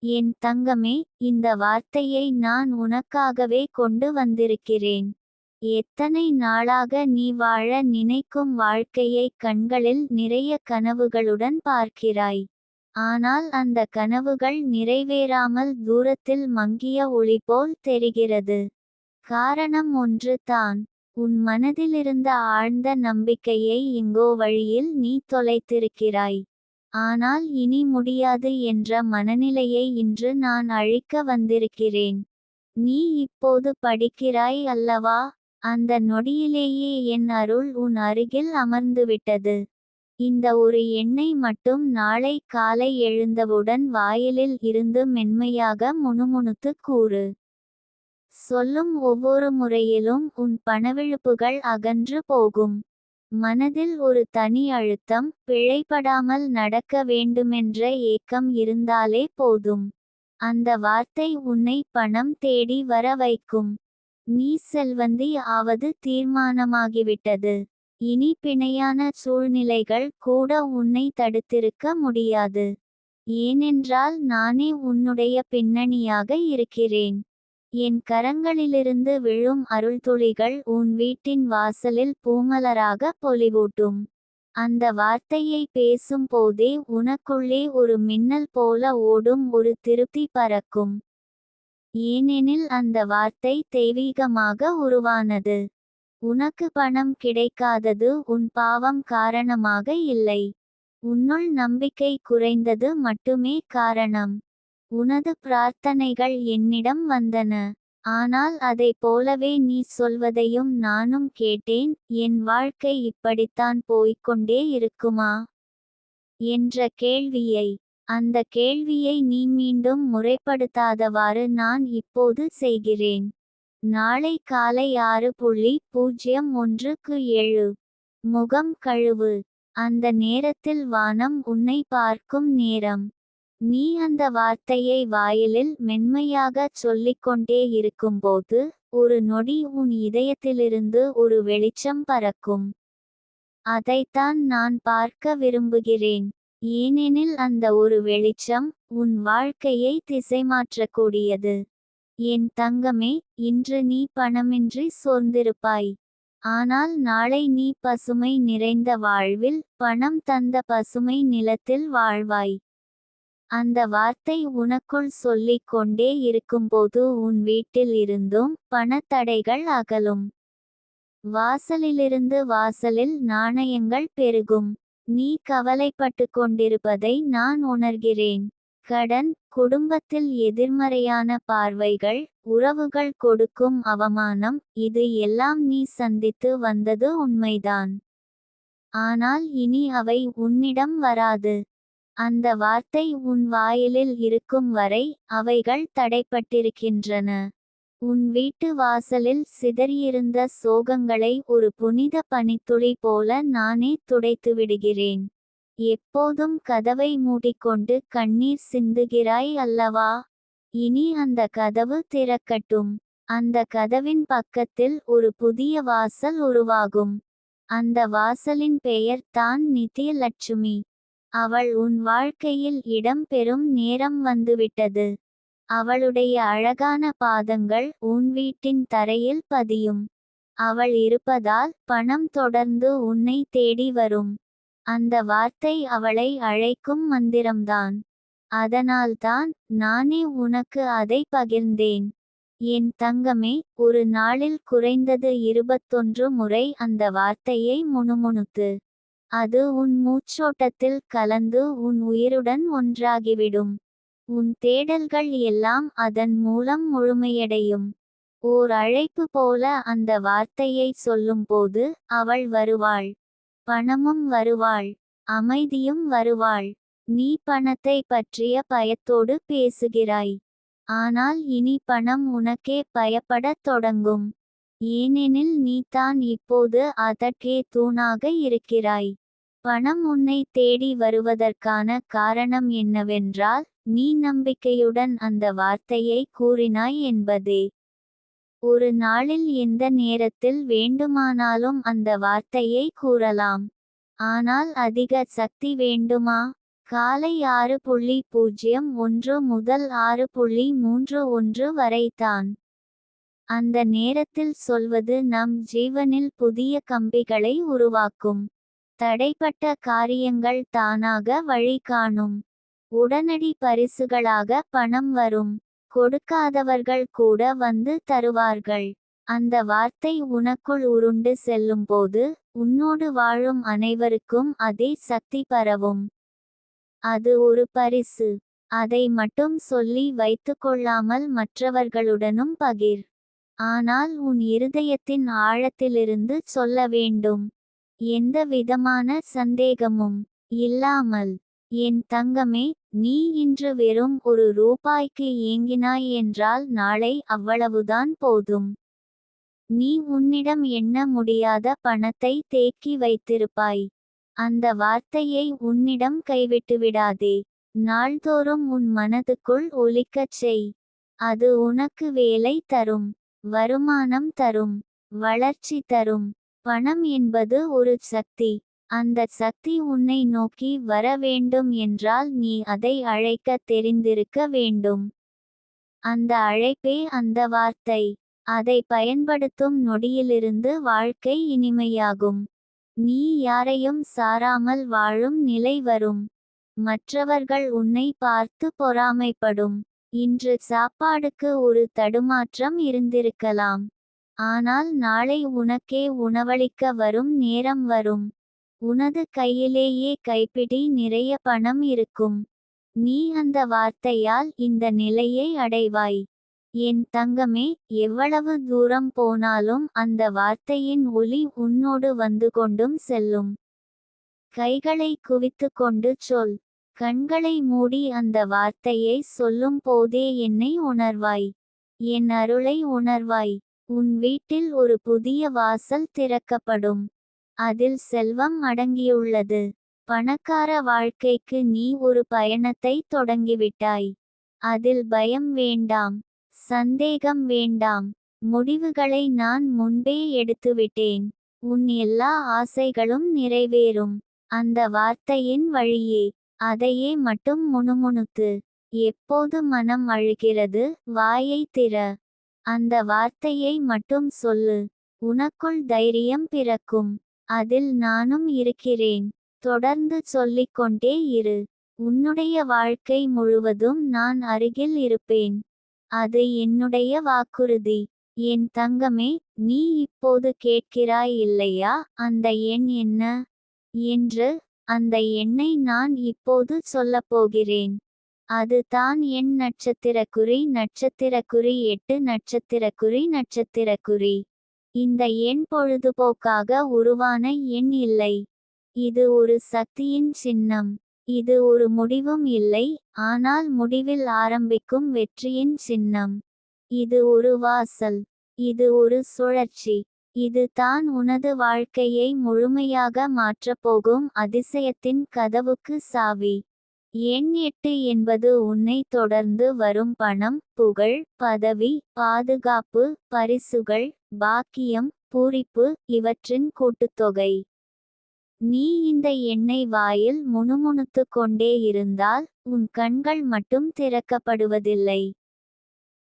என் தங்கமே, இந்த வார்த்தையை நான் உனக்காகவே கொண்டு வந்திருக்கிறேன். எத்தனை நாளாக நீ வாழ நினைக்கும் வாழ்க்கையை கண்களில் நிறைய கனவுகளுடன் பார்க்கிறாய். ஆனால் அந்த கனவுகள் நிறைவேறாமல் தூரத்தில் மங்கிய ஒளி போல் தெரிகிறது. காரணம் ஒன்று தான். உன் மனதிலிருந்த ஆழ்ந்த நம்பிக்கையை எங்கோ வழியில் நீ தொலைத்திருக்கிறாய். ஆனால் இனி முடியாது என்ற மனநிலையை இன்று நான் அழிக்க வந்திருக்கிறேன். நீ இப்போது படிக்கிறாய் அல்லவா? அந்த நொடியிலேயே என் அருள் உன் அருகில் அமர்ந்துவிட்டது. இந்த ஒரு எண்ணை மட்டும் நாளை காலை எழுந்தவுடன் வாயிலில் இருந்து மென்மையாக முணுமுணுத்து கூறு. சொல்லும் ஒவ்வொரு முறையிலும் உன் பணவிழுப்புகள் அகன்று போகும். மனதில் ஒரு தனி அழுத்தம், பிழைபடாமல் நடக்க வேண்டுமென்ற ஏக்கம் இருந்தாலே போதும். அந்த வார்த்தை உன்னை பணம் தேடி வர வைக்கும். நீ செல்வந்தி ஆவது தீர்மானமாகிவிட்டது. இனி பிணையான சூழ்நிலைகள் கூட உன்னை தடுத்திருக்க முடியாது. ஏனென்றால் நானே உன்னுடைய பின்னணியாக இருக்கிறேன். என் கரங்களிலிருந்து விழும் அருள்துளிகள் உன் வீட்டின் வாசலில் பூமலராக பொலிவூட்டும். அந்த வார்த்தையை பேசும் போதே உனக்குள்ளே ஒரு மின்னல் போல ஓடும் ஒரு திருப்தி பறக்கும். ஏனெனில் அந்த வார்த்தை தெய்வீகமாக உருவானது. உனக்கு பணம் கிடைக்காதது உன் பாவம் காரணமாக இல்லை. உன்னுள் நம்பிக்கை குறைந்தது மட்டுமே காரணம். உனது பிரார்த்தனைகள் என்னிடம் வந்தன. ஆனால் அதைப் போலவே நீ சொல்வதையும் நானும் கேட்டேன். என் வாழ்க்கை இப்படித்தான் போய்க்கொண்டே இருக்குமா என்ற கேள்வியை. அந்த கேள்வியை நீ மீண்டும் முறைப்படுத்தாதவாறு நான் இப்போது செய்கிறேன். நாளை காலை 6:01க்கு எழு. முகம் கழுவு. அந்த நேரத்தில் வானம் உன்னை பார்க்கும் நேரம். நீ அந்த வார்த்தையை வாயிலில் மென்மையாகச் சொல்லிக்கொண்டே இருக்கும்போது ஒரு நொடி உன் இதயத்திலிருந்து ஒரு வெளிச்சம் பறக்கும். அதைத்தான் நான் பார்க்க விரும்புகிறேன். ஏனெனில் அந்த ஒரு வெளிச்சம் உன் வாழ்க்கையை திசைமாற்றக்கூடியது. என் தங்கமே, இன்று நீ பணமின்றி சோர்ந்திருப்பாய். ஆனால் நாளை நீ பசுமை நிறைந்த வாழ்வில் பணம் தந்த பசுமை நிலத்தில் வாழ்வாய். அந்த வார்த்தை உனக்குள் சொல்லிக் கொண்டே இருக்கும்போது உன் வீட்டில் இருந்தும் பணத்தடைகள் அகலும். வாசலிலிருந்து வாசலில் நாணயங்கள் பெருகும். நீ கவலைப்பட்டு கொண்டிருப்பதை நான் உணர்கிறேன். கடன், குடும்பத்தில் எதிர்மறையான பார்வைகள், உறவுகள் கொடுக்கும் அவமானம், இது எல்லாம் நீ சந்தித்து வந்தது உண்மைதான். ஆனால் இனி அவை உன்னிடம் வராது. அந்த வார்த்தை உன் வாயிலில் இருக்கும் வரை அவைகள் தடைப்பட்டிருக்கின்றன. உன் வீட்டு வாசலில் சிதறியிருந்த சோகங்களை ஒரு புனித பனித்துளி போல நானே துடைத்துவிடுகிறேன். எப்போதும் கதவை மூடிக்கொண்டு கண்ணீர் சிந்துகிறாய் அல்லவா? இனி அந்த கதவு திறக்கட்டும். அந்த கதவின் பக்கத்தில் ஒரு புதிய வாசல் உருவாகும். அந்த வாசலின் பெயர் தான் நித்யலட்சுமி. அவள் உன் வாழ்க்கையில் இடம் பெறும் நேரம் வந்துவிட்டது. அவளுடைய அழகான பாதங்கள் உன் வீட்டின் தரையில் பதியும். அவள் இருப்பதால் பணம் தொடர்ந்து உன்னை தேடி வரும். அந்த வார்த்தை அவளை அழைக்கும் மந்திரம்தான். அதனால்தான் நானே உனக்கு அதை பகிர்ந்தேன். என் தங்கமே, ஒரு நாளில் குறைந்தது 21 முறை அந்த வார்த்தையை முணுமுணுத்து. அது உன் மூச்சோட்டத்தில் கலந்து உன் உயிருடன் ஒன்றாகிவிடும். உன் தேடல்கள் எல்லாம் அதன் மூலம் முழுமையடையும். ஓர் அழைப்பு போல அந்த வார்த்தையை சொல்லும்போது அவள் வருவாள். பணமும் வருவாள். அமைதியும் வருவாள். நீ பணத்தை பற்றிய பயத்தோடு பேசுகிறாய். ஆனால் இனி பணம் உனக்கே பயப்படத் தொடங்கும். ஏனெனில் நீ தான் இப்போது அதற்கே தூணாக இருக்கிறாய். பணம் உன்னை தேடி வருவதற்கான காரணம் என்னவென்றால் நீ நம்பிக்கையுடன் அந்த வார்த்தையை கூறினாய் என்பதே. ஒரு நாளில் எந்த நேரத்தில் வேண்டுமானாலும் அந்த வார்த்தையை கூறலாம். ஆனால் அதிக சக்தி வேண்டுமா? காலை 6:01 முதல் 6:31 வரை தான். அந்த நேரத்தில் சொல்வது நம் ஜீவனில் புதிய கம்பிகளை உருவாக்கும். தடைப்பட்ட காரியங்கள் தானாக வழி காணும். உடனடி பரிசுகளாக பணம் வரும். கொடுக்காதவர்கள் கூட வந்து தருவார்கள். அந்த வார்த்தை உனக்குள் உருண்டு செல்லும்போது உன்னோடு வாழும் அனைவருக்கும் அதே சக்தி பரவும். அது ஒரு பரிசு. அதை மட்டும் சொல்லி வைத்துக்கொள்ளாமல் மற்றவர்களுடனும் பகிர். ஆனால் உன் இருதயத்தின் ஆழத்திலிருந்து சொல்ல வேண்டும். எந்த விதமான சந்தேகமும் இல்லாமல். என் தங்கமே, நீ இன்று வெறும் ₹1 ஏங்கினாய் என்றால் நாளை அவ்வளவுதான் போதும். நீ உன்னிடம் எண்ண முடியாத பணத்தை தேக்கி வைத்திருப்பாய். அந்த வார்த்தையை உன்னிடம் கைவிட்டுவிடாதே. நாள்தோறும் உன் மனதுக்குள் ஒலிக்கச் செய். அது உனக்கு வேலை தரும், வருமானம் தரும், வளர்ச்சி தரும். பணம் என்பது ஒரு சக்தி. அந்த சக்தி உன்னை நோக்கி வர வேண்டும் என்றால் நீ அதை அழைக்க தெரிந்திருக்க வேண்டும். அந்த அழைப்பே அந்த வார்த்தை. அதை பயன்படுத்தும் நொடியிலிருந்து வாழ்க்கை இனிமையாகும். நீ யாரையும் சாராமல் வாழும் நிலை வரும். மற்றவர்கள் உன்னை பார்த்து பொறாமைப்படும். இன்று சாப்பாடுக்கு ஒரு தடுமாற்றம் இருந்திருக்கலாம். ஆனால் நாளை உனக்கே உணவளிக்க வரும் நேரம் வரும். உனது கையிலேயே கைப்பிடி நிறைய பணம் இருக்கும். நீ அந்த வார்த்தையால் இந்த நிலையை அடைவாய். என் தங்கமே, எவ்வளவு தூரம் போனாலும் அந்த வார்த்தையின் ஒலி உன்னோடு வந்து கொண்டும் செல்லும். கைகளை குவித்துக்கொண்டு சொல். கண்களை மூடி அந்த வார்த்தையை சொல்லும் போதே என்னை உணர்வாய். என் அருளை உணர்வாய். உன் வீட்டில் ஒரு புதிய வாசல் திறக்கப்படும். அதில் செல்வம் அடங்கியுள்ளது. பணக்கார வாழ்க்கைக்கு நீ ஒரு பயணத்தை தொடங்கிவிட்டாய். அதில் பயம் வேண்டாம், சந்தேகம் வேண்டாம். முடிவுகளை நான் முன்பே எடுத்துவிட்டேன். உன் எல்லா ஆசைகளும் நிறைவேறும். அந்த வார்த்தையின் வழியே. அதையே மட்டும் முணுமுணுத்து. எப்போது மனம் அழுகிறது, வாயை திற. அந்த வார்த்தையை மட்டும் சொல்லு. உனக்குள் தைரியம் பிறக்கும். அதில் நானும் இருக்கிறேன். தொடர்ந்து சொல்லிக்கொண்டே இரு. உன்னுடைய வாழ்க்கை முழுவதும் நான் அருகில் இருப்பேன். அது என்னுடைய வாக்குறுதி. என் தங்கமே, நீ இப்போது கேட்கிறாய் இல்லையா, அந்த எண் என்ன என்று. அந்த எண்ணை நான் இப்போது சொல்லப்போகிறேன். அது தான் என் நட்சத்திரக்குறி 8 இந்த எண் பொழுதுபோக்காக உருவான எண் இல்லை. இது ஒரு சக்தியின் சின்னம். இது ஒரு முடிவும் இல்லை, ஆனால் முடிவில் ஆரம்பிக்கும் வெற்றியின் சின்னம். இது ஒரு வாசல். இது ஒரு சுழற்சி. இது தான் உனது வாழ்க்கையை முழுமையாக மாற்றப்போகும் அதிசயத்தின் கதவுக்கு சாவி. எண் 8 என்பது உன்னை தொடர்ந்து வரும் பணம், புகழ், பதவி, பாதுகாப்பு, பரிசுகள், பாக்கியம், பூரிப்பு இவற்றின் கூட்டுத்தொகை. நீ இந்த எண்ணை வாயில் முணுமுணுத்து கொண்டே இருந்தால் உன் கண்கள் மட்டும் திறக்கப்படுவதில்லை.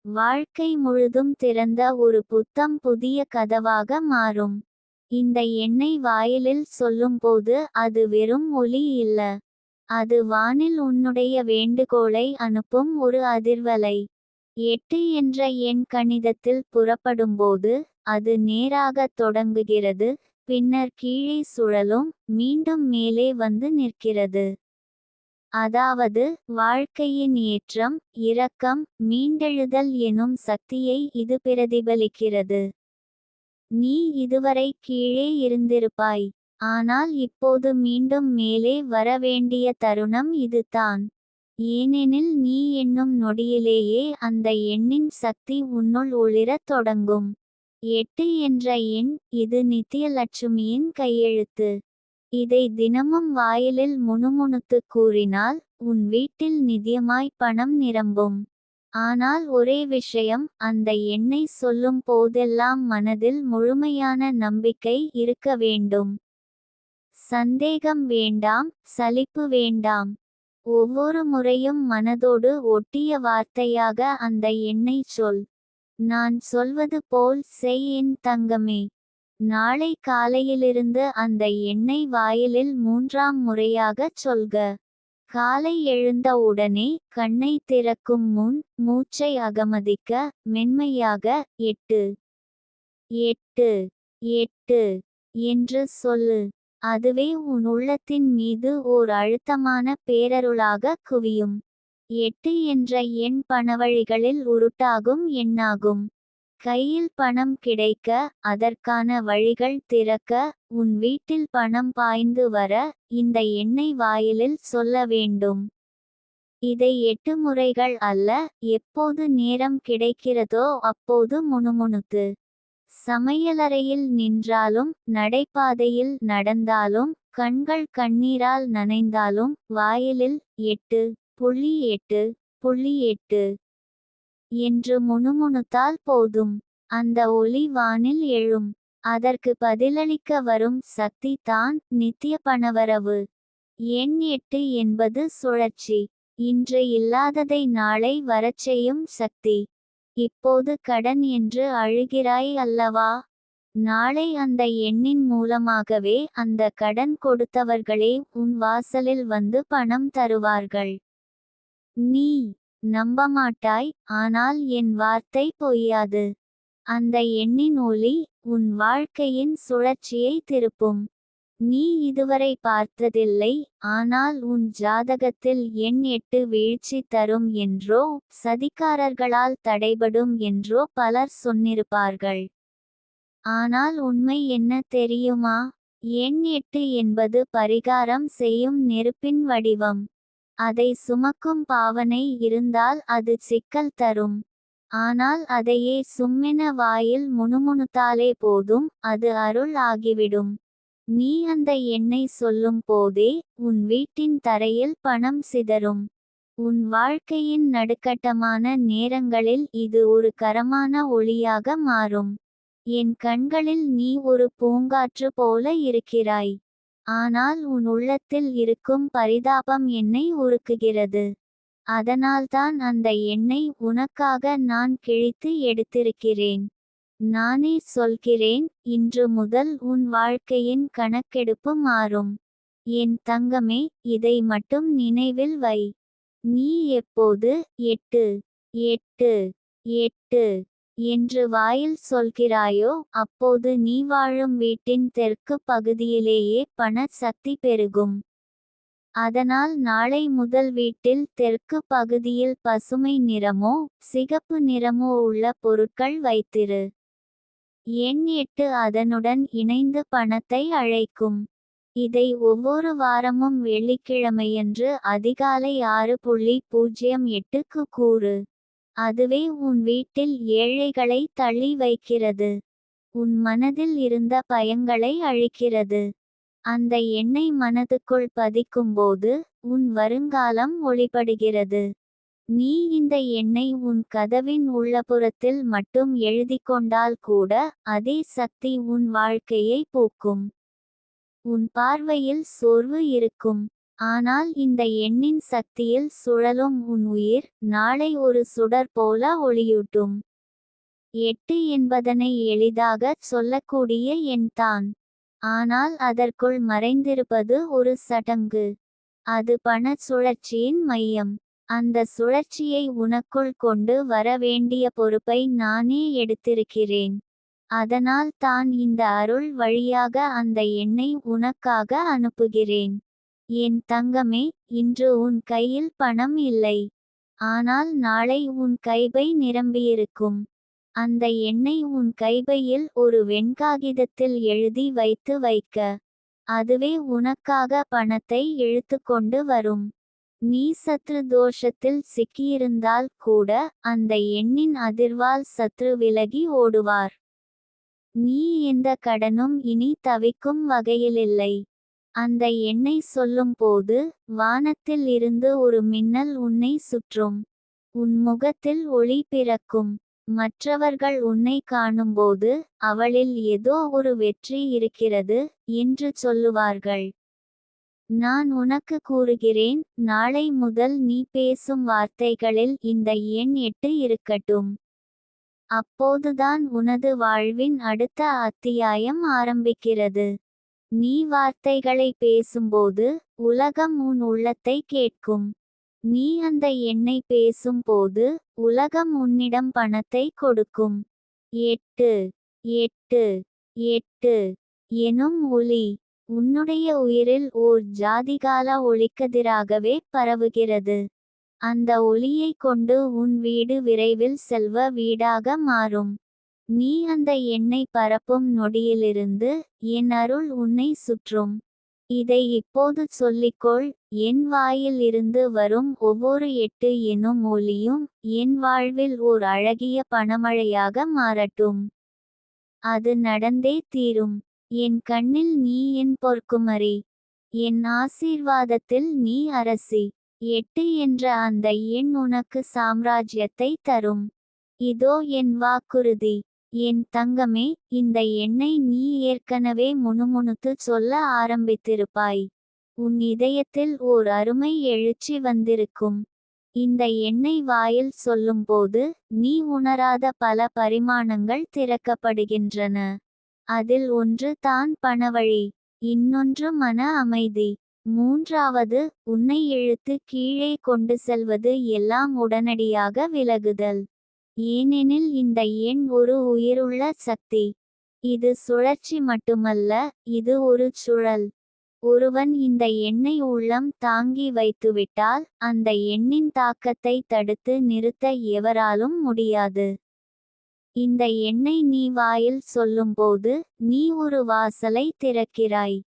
வாழ்க்கை முழுதும் திறந்த ஒரு புத்தம் புதிய கதவாக மாறும். இந்த எண்ணை வாயிலில் சொல்லும்போது அது வெறும் ஒலி இல்ல. அது வானில் உன்னுடைய வேண்டுகோளை அனுப்பும் ஒரு அதிர்வலை. 8 என்ற எண் கணிதத்தில் புறப்படும்போது அது நேராக தொடங்குகிறது, பின்னர் கீழே சுழலும், மீண்டும் மேலே வந்து நிற்கிறது. அதாவது வாழ்க்கையின் ஏற்றம், இரக்கம், மீண்டெழுதல் எனும் சக்தியை இது பிரதிபலிக்கிறது. நீ இதுவரை கீழே இருந்திருப்பாய். ஆனால் இப்போது மீண்டும் மேலே வர வேண்டிய தருணம் இது தான். ஏனெனில் நீ எண்ணும் நொடியிலேயே அந்த எண்ணின் சக்தி உன்னுள் ஒளிரத் தொடங்கும். 8 என்ற எண், இது நித்யலட்சுமியின் கையெழுத்து. இதை தினமும் வாயிலில் முணுமுணுத்து கூறினால் உன் வீட்டில் நிதியமாய் பணம் நிரம்பும். ஆனால் ஒரே விஷயம், அந்த எண்ணை சொல்லும் போதெல்லாம் மனதில் முழுமையான நம்பிக்கை இருக்க வேண்டும். சந்தேகம் வேண்டாம், சலிப்பு வேண்டாம். ஒவ்வொரு முறையும் மனதோடு ஒட்டிய வார்த்தையாக அந்த எண்ணை சொல். நான் சொல்வது போல் செய் என் தங்கமே. நாளை காலையிலிருந்து அந்த எண்ணை வாயிலில் 3ஆம் முறையாகச் சொல்க. காலை எழுந்த உடனே கண்ணை திறக்கும் முன் மூச்சை அகமதிக்க மென்மையாக 8 8 8 என்று சொல்லு. அதுவே உன் உள்ளத்தின் மீது ஓர் அழுத்தமான பேரருளாக குவியும். 8 என்ற எண் பணவழிகளில் உருட்டாகும் எண்ணாகும். கையில் பணம் கிடைக்க, அதற்கான வழிகள் திறக்க, உன் வீட்டில் பணம் பாய்ந்து வர, இந்த எண்ணை வாயிலில் சொல்ல வேண்டும். இதை 8 முறைகள் அல்ல, எப்போது நேரம் கிடைக்கிறதோ அப்போது முணுமுணுத்து. சமையலறையில் நின்றாலும், நடைபாதையில் நடந்தாலும், கண்கள் கண்ணீரால் நனைந்தாலும், வாயிலில் 8.8.8 என்று முணுமுணுத்தால் போதும். அந்த ஒலி வானில் எழும். அதற்கு பதிலளிக்க வரும் சக்தி தான் நித்திய பணவரவு. எண் 8 என்பது சுழற்சி. இன்று இல்லாததை நாளை வரச்செய்யும் சக்தி. இப்போது கடன் என்று அழுகிறாய் அல்லவா? நாளை அந்த எண்ணின் மூலமாகவே அந்த கடன் கொடுத்தவர்களே உன் வாசலில் வந்து பணம் தருவார்கள். நீ நம்பமாட்டாய், ஆனால் என் வார்த்தை பொய்யாது. அந்த எண்ணின் ஒலி உன் வாழ்க்கையின் சுழற்சியை திருப்பும். நீ இதுவரை பார்த்ததில்லை, ஆனால் உன் ஜாதகத்தில் எண் 8 வீழ்ச்சி தரும் என்றோ, சதிகாரர்களால் தடைபடும் என்றோ பலர் சொன்னிருப்பார்கள். ஆனால் உண்மை என்ன தெரியுமா? எண் 8 என்பது பரிகாரம் செய்யும் நெருப்பின் வடிவம். அதை சுமக்கும் பாவனை இருந்தால் அது சிக்கல் தரும். ஆனால் அதையே சும்மென வாயில் முணுமுணுத்தாலே போதும், அது அருள் ஆகிவிடும். நீ அந்த எண்ணை சொல்லும் போதே உன் வீட்டின் தரையில் பணம் சிதறும். உன் வாழ்க்கையின் நடுக்கட்டமான நேரங்களில் இது ஒரு கரமான ஒளியாக மாறும். என் கண்களில் நீ ஒரு பூங்காற்று போல இருக்கிறாய். ஆனால் உன் உள்ளத்தில் இருக்கும் பரிதாபம் என்னை உருக்குகிறது. அதனால்தான் அந்த எண்ணை உனக்காக நான் கிழித்து எடுத்திருக்கிறேன். நானே சொல்கிறேன், இன்று முதல் உன் வாழ்க்கையின் கணக்கெடுப்பு மாறும். என் தங்கமே, இதை மட்டும் நினைவில் வை. நீ எப்போது 8 8 8 என்று வாயில் சொல்கிறாயோ அப்போது நீ வாழும் வீட்டின் தெற்கு பகுதியிலேயே பண சக்தி பெருகும். அதனால் நாளை முதல் வீட்டில் தெற்கு பகுதியில் பசுமை நிறமோ சிகப்பு நிறமோ உள்ள பொருட்கள் வைத்திரு. எண் 8 அதனுடன் இணைந்து பணத்தை அழைக்கும். இதை ஒவ்வொரு வாரமும் வெள்ளிக்கிழமையன்று அதிகாலை 6:08க்கு கூறு. அதுவே உன் வீட்டில் ஏழைகளை தள்ளி வைக்கிறது. உன் மனதில் இருந்த பயங்களை அழிக்கிறது. அந்த எண்ணெய் மனதுக்குள் பதிக்கும்போது உன் வருங்காலம் ஒளிபடுகிறது. நீ இந்த எண்ணை உன் கதவின் உள்ளபுறத்தில் மட்டும் எழுதிக்கொண்டால் கூட அதே சக்தி உன் வாழ்க்கையை பூக்கும். உன் பார்வையில் சோர்வு இருக்கும். ஆனால் இந்த எண்ணின் சக்தியில் சுழலும் உன் உயிர் நாளை ஒரு சுடர் போல ஒளியூட்டும். 8 என்பதனை எளிதாகச் சொல்லக்கூடிய எண்தான். ஆனால் அதற்குள் மறைந்திருப்பது ஒரு சடங்கு. அது பண சுழற்சியின் மையம். அந்த சுழற்சியை உனக்குள் கொண்டு வர வேண்டிய பொறுப்பை நானே எடுத்திருக்கிறேன். அதனால் தான் இந்த அருள் வழியாக அந்த எண்ணை உனக்காக அனுப்புகிறேன். என் தங்கமே, இன்று உன் கையில் பணம் இல்லை. ஆனால் நாளை உன் கைபை நிரம்பியிருக்கும். அந்த எண்ணை உன் கைபையில் ஒரு வெண்காகிதத்தில் எழுதி வைத்து வைக்க. அதுவே உனக்காக பணத்தை இழுத்துக்கொண்டு வரும். நீ சத்ரு தோஷத்தில் சிக்கியிருந்தால் கூட அந்த எண்ணின் அதிர்வால் சத்ரு விலகி ஓடுவார். நீ எந்த கடனும் இனி தவிக்கும் வகையிலில்லை. அந்த எண்ணை சொல்லும் போது வானத்தில் இருந்து ஒரு மின்னல் உன்னை சுற்றும். உன் முகத்தில் ஒளி பிறக்கும். மற்றவர்கள் உன்னை காணும்போது அவளில் ஏதோ ஒரு வெற்றி இருக்கிறது என்று சொல்லுவார்கள். நான் உனக்கு கூறுகிறேன், நாளை முதல் நீ பேசும் வார்த்தைகளில் இந்த எண் 8 இருக்கட்டும். அப்போதுதான் உனது வாழ்வின் அடுத்த அத்தியாயம் ஆரம்பிக்கிறது. நீ வார்த்தைகளை பேசும்போது உலகம் உன் உள்ளத்தை கேட்கும். நீ அந்த எண்ணை பேசும்போது உலகம் உன்னிடம் பணத்தை கொடுக்கும். 8 8 8 எனும் ஒலி உன்னுடைய உயிரில் ஓர் ஜாதிகால ஒளிக்கதிராகவே பரவுகிறது. அந்த ஒளியை கொண்டு உன் வீடு விரைவில் செல்வ வீடாக மாறும். நீ அந்த எண்ணை பரப்பும் நொடியிலிருந்து என் அருள் உன்னை சுற்றும். இதை இப்போது சொல்லிக்கொள், என் வாயில் இருந்து வரும் ஒவ்வொரு 8 எனும் ஒலியும் என் வாழ்வில் ஓர் அழகிய பணமழையாக மாறட்டும். அது நடந்தே தீரும். என் கண்ணில் நீ என் பொற்குமரி. என் ஆசீர்வாதத்தில் நீ அரசி. 8 என்ற அந்த எண் உனக்கு சாம்ராஜ்யத்தை தரும். இதோ என் வாக்குறுதி. என் தங்கமே, இந்த எண்ணை நீ ஏற்கனவே முணுமுணுத்து சொல்ல ஆரம்பித்திருப்பாய். உன் இதயத்தில் ஓர் அருமை எழுச்சி வந்திருக்கும். இந்த எண்ணை வாயில் சொல்லும்போது நீ உணராத பல பரிமாணங்கள் திறக்கப்படுகின்றன. அதில் ஒன்று தான் பணவழி, இன்னொன்று மன அமைதி, மூன்றாவது உன்னை இழுத்து கீழே கொண்டு செல்வது எல்லாம் உடனடியாக விலகுதல். ஏனெனில் இந்த எண் ஒரு உயிருள்ள சக்தி. இது சுழற்சி மட்டுமல்ல, இது ஒரு சுழல். ஒருவன் இந்த எண்ணை உள்ளம் தாங்கி வைத்துவிட்டால் அந்த எண்ணின் தாக்கத்தை தடுத்து நிறுத்த எவராலும் முடியாது. இந்த எண்ணை நீ வாயில் சொல்லும்போது நீ ஒரு வாசலை திறக்கிறாய்.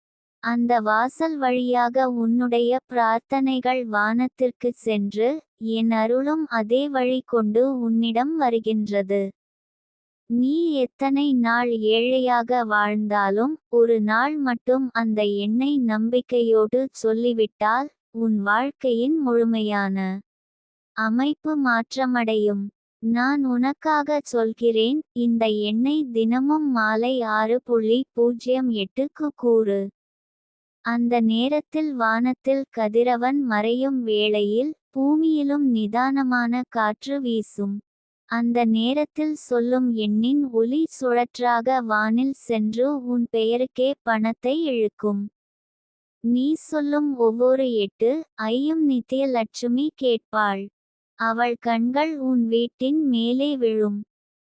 அந்த வாசல் வழியாக உன்னுடைய பிரார்த்தனைகள் வானத்திற்கு சென்று என் அருளும் அதே வழி கொண்டு உன்னிடம் வருகின்றது. நீ எத்தனை நாள் ஏழையாக வாழ்ந்தாலும் ஒரு நாள் மட்டும் அந்த எண்ணை நம்பிக்கையோடு சொல்லிவிட்டால் உன் வாழ்க்கையின் முழுமையான அமைப்பு மாற்றமடையும். நான் உனக்காக சொல்கிறேன், இந்த எண்ணை தினமும் மாலை 6:08க்கு கூறு. அந்த நேரத்தில் வானத்தில் கதிரவன் மறையும் வேளையில் பூமியிலும் நிதானமான காற்று வீசும். அந்த நேரத்தில் சொல்லும் எண்ணின் ஒலி சுழற்றாக வானில் சென்று உன் பெயருக்கே பணத்தை இழுக்கும். நீ சொல்லும் ஒவ்வொரு 8 ஐயும் நித்திய லட்சுமி கேட்பாள். அவள் கண்கள் உன் வீட்டின் மேலே விழும்.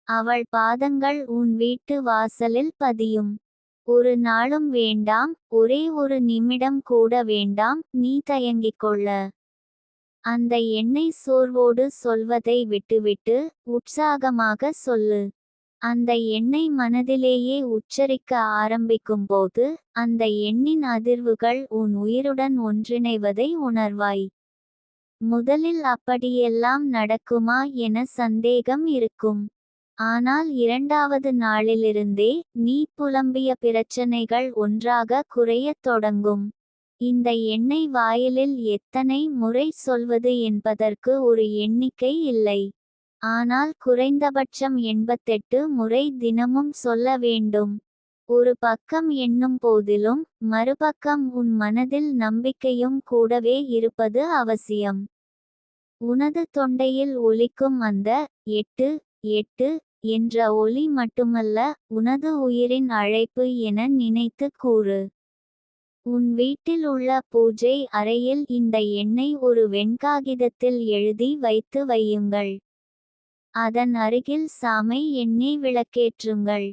அவள் பாதங்கள் உன் வீட்டு வாசலில் பதியும். ஒரு நாளும் வேண்டாம், ஒரே ஒரு நிமிடம் கூட வேண்டாம் நீ தயங்கிக்கொள்ள. அந்த எண்ணை சோர்வோடு சொல்வதை விட்டுவிட்டு உற்சாகமாக சொல்லு. அந்த எண்ணை மனதிலேயே உச்சரிக்க ஆரம்பிக்கும்போது அந்த எண்ணின் அதிர்வுகள் உன் உயிருடன் ஒன்றிணைவதை உணர்வாய். முதலில் அப்படியெல்லாம் நடக்குமா என சந்தேகம் இருக்கும். ஆனால் 2வது நாளிலிருந்தே நீ புலம்பிய பிரச்சனைகள் ஒன்றாக குறையத் தொடங்கும். இந்த எண்ணை வாயிலில் எத்தனை முறை சொல்வது என்பதற்கு ஒரு எண்ணிக்கை இல்லை. ஆனால் குறைந்தபட்சம் 88 முறை தினமும் சொல்ல வேண்டும். ஒரு பக்கம் எண்ணும் போதிலும் மறுபக்கம் உன் மனதில் நம்பிக்கையும் கூடவே இருப்பது அவசியம். உனது தொண்டையில் ஒலிக்கும் அந்த 8 8 என்ற ஒலி மட்டுமல்ல, உனது உயிரின் அழைப்பு என நினைத்து கூறு. உன் வீட்டில் உள்ள பூஜை அறையில் இந்த எண்ணை ஒரு வெண்காகிதத்தில் எழுதி வைத்து வையுங்கள். அதன் அருகில் சாமை எண்ணெய் விளக்கேற்றுங்கள்.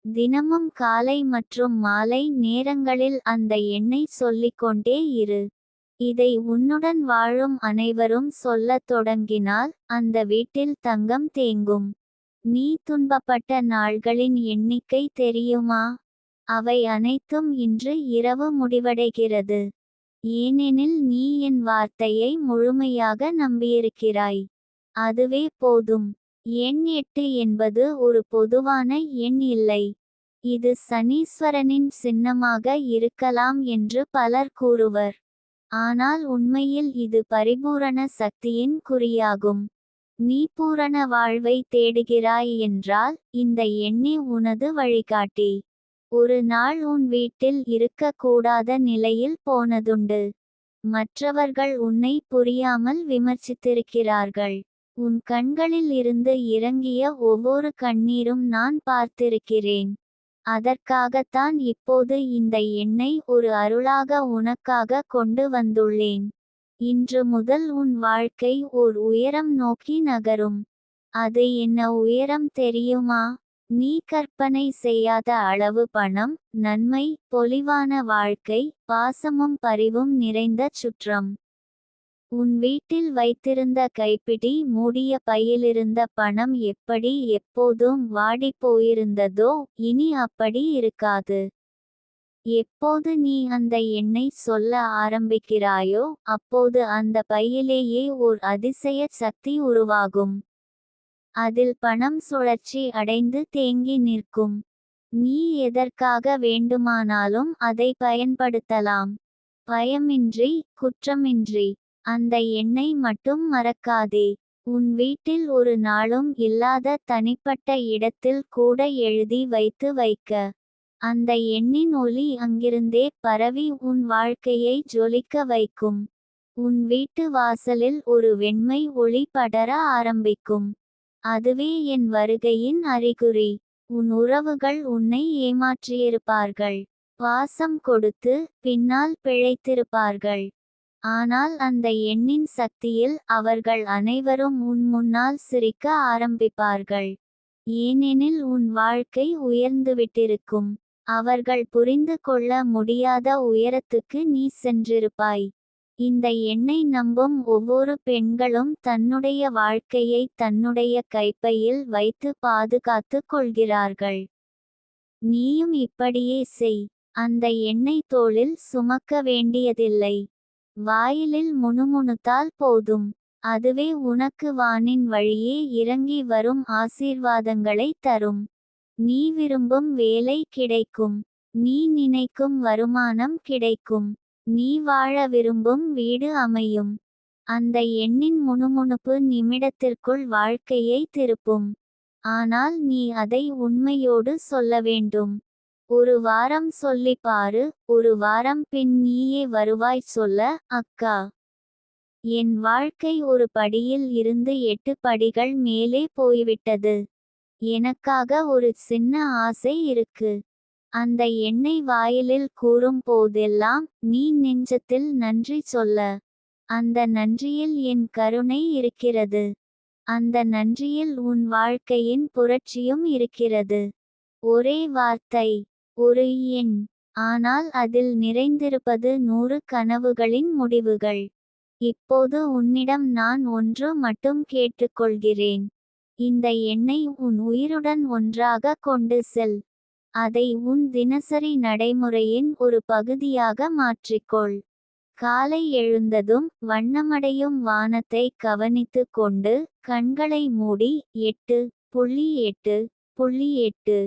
தினமும் காலை மற்றும் மாலை நேரங்களில் அந்த எண்ணை சொல்லிக்கொண்டே இரு. இதை உன்னுடன் வாழும் அனைவரும் சொல்லத் தொடங்கினால் அந்த வீட்டில் தங்கம் தேங்கும். நீ துன்பப்பட்ட நாள்களின் எண்ணிக்கை தெரியுமா? அவை அனைத்தும் இன்று இரவு முடிவடைகிறது. ஏனெனில் நீ என் வார்த்தையை முழுமையாக நம்பியிருக்கிறாய். அதுவே போதும். எண் 8 என்பது ஒரு பொதுவான எண் இல்லை. இது சனீஸ்வரனின் சின்னமாக இருக்கலாம் என்று பலர் கூறுவர். ஆனால் உண்மையில் இது பரிபூரண சக்தியின் குறியாகும். நீ பூரண வாழ்வை தேடுகிறாய் என்றால் இந்த எண்ணே உனது வழிகாட்டி. ஒரு நாள் உன் வீட்டில் இருக்கக்கூடாத நிலையில் போனதுண்டு. மற்றவர்கள் உன்னை புரியாமல் விமர்சித்திருக்கிறார்கள். உன் கண்களில் இருந்து இறங்கிய ஒவ்வொரு கண்ணீரும் நான் பார்த்திருக்கிறேன். அதற்காகத்தான் இப்போது இந்த எண்ணை ஒரு அருளாக உனக்காக கொண்டு வந்துள்ளேன். இன்று முதல் உன் வாழ்க்கை ஓர் உயரம் நோக்கி நகரும். அது என்ன உயரம் தெரியுமா? நீ கற்பனை செய்யாத அளவு பணம், நன்மை, பொலிவான வாழ்க்கை, பாசமும் பரிவும் நிறைந்த சுற்றம். உன் வீட்டில் வைத்திருந்த கைப்பிடி மூடிய பையிலிருந்த பணம் எப்படி எப்போதும் வாடிப் போயிருந்ததோ இனி அப்படி இருக்காது. எப்போது நீ அந்த எண்ணை சொல்ல ஆரம்பிக்கிறாயோ அப்போது அந்த பையிலேயே ஓர் அதிசய சக்தி உருவாகும். அதில் பணம் சுழற்சி அடைந்து தேங்கி நிற்கும். நீ எதற்காக வேண்டுமானாலும் அதை பயன்படுத்தலாம். பயமின்றி, குற்றமின்றி. அந்த எண்ணை மட்டும் மறக்காதே. உன் வீட்டில் ஒரு நாளும் இல்லாத தனிப்பட்ட இடத்தில் கூட எழுதி வைத்து வைக்க. அந்த எண்ணின் ஒளி அங்கிருந்தே பரவி உன் வாழ்க்கையை ஜொலிக்க வைக்கும். உன் வீட்டு வாசலில் ஒரு வெண்மை ஒளி படர ஆரம்பிக்கும். அதுவே என் வருகையின் அறிகுறி. உன் உறவுகள் உன்னை ஏமாற்றியிருப்பார்கள். பாசம் கொடுத்து பின்னால் பிழைத்திருப்பார்கள். ஆனால் அந்த எண்ணின் சக்தியில் அவர்கள் அனைவரும் உன் முன்னால் சிரிக்க ஆரம்பிப்பார்கள். ஏனெனில் உன் வாழ்க்கை உயர்ந்துவிட்டிருக்கும். அவர்கள் புரிந்து கொள்ள முடியாத உயரத்துக்கு நீ சென்றிருப்பாய். இந்த எண்ணை நம்பும் ஒவ்வொரு பெண்களும் தன்னுடைய வாழ்க்கையை தன்னுடைய கைப்பையில் வைத்து பாதுகாத்து கொள்கிறார்கள். நீயும் இப்படியே செய். அந்த எண்ணை தோளில் சுமக்க வேண்டியதில்லை. வாயிலில் முணுமுணுத்தால் போதும். அதுவே உனக்கு வானின் வழியே இறங்கி வரும் ஆசீர்வாதங்களை தரும். நீ விரும்பும் வேலை கிடைக்கும். நீ நினைக்கும் வருமானம் கிடைக்கும். நீ வாழ விரும்பும் வீடு அமையும். அந்த எண்ணின் முணுமுணுப்பு நிமிடத்திற்குள் வாழ்க்கையை திருப்பும். ஆனால் நீ அதை உண்மையோடு சொல்ல வேண்டும். ஒரு வாரம் சொல்லி பாரு. ஒரு வாரம் பின் நீயே வருவாய் சொல்ல, அக்கா. என் வாழ்க்கை ஒரு படியில் இருந்து 8 படிகள் மேலே போய்விட்டது. எனக்காக ஒரு சின்ன ஆசை இருக்கு. அந்த எண்ணை வாயிலில் கூறும் போதெல்லாம் நீ நெஞ்சத்தில் நன்றி சொல்ல. அந்த நன்றியில் என் கருணை இருக்கிறது. அந்த நன்றியில் உன் வாழ்க்கையின் புரட்சியும் இருக்கிறது. ஒரே வார்த்தை, ஒரு எண். ஆனால் அதில் நிறைந்திருப்பது 100 கனவுகளின் முடிவுகள். இப்போது உன்னிடம் நான் ஒன்று மட்டும் கேட்டுக்கொள்கிறேன். இந்த எண்ணை உன் உயிருடன் ஒன்றாக கொண்டு செல். அதை உன் தினசரி நடைமுறையின் ஒரு பகுதியாக மாற்றிக்கொள். காலை எழுந்ததும் வண்ணமடையும் வானத்தை கவனித்து கொண்டு கண்களை மூடி 8.8.8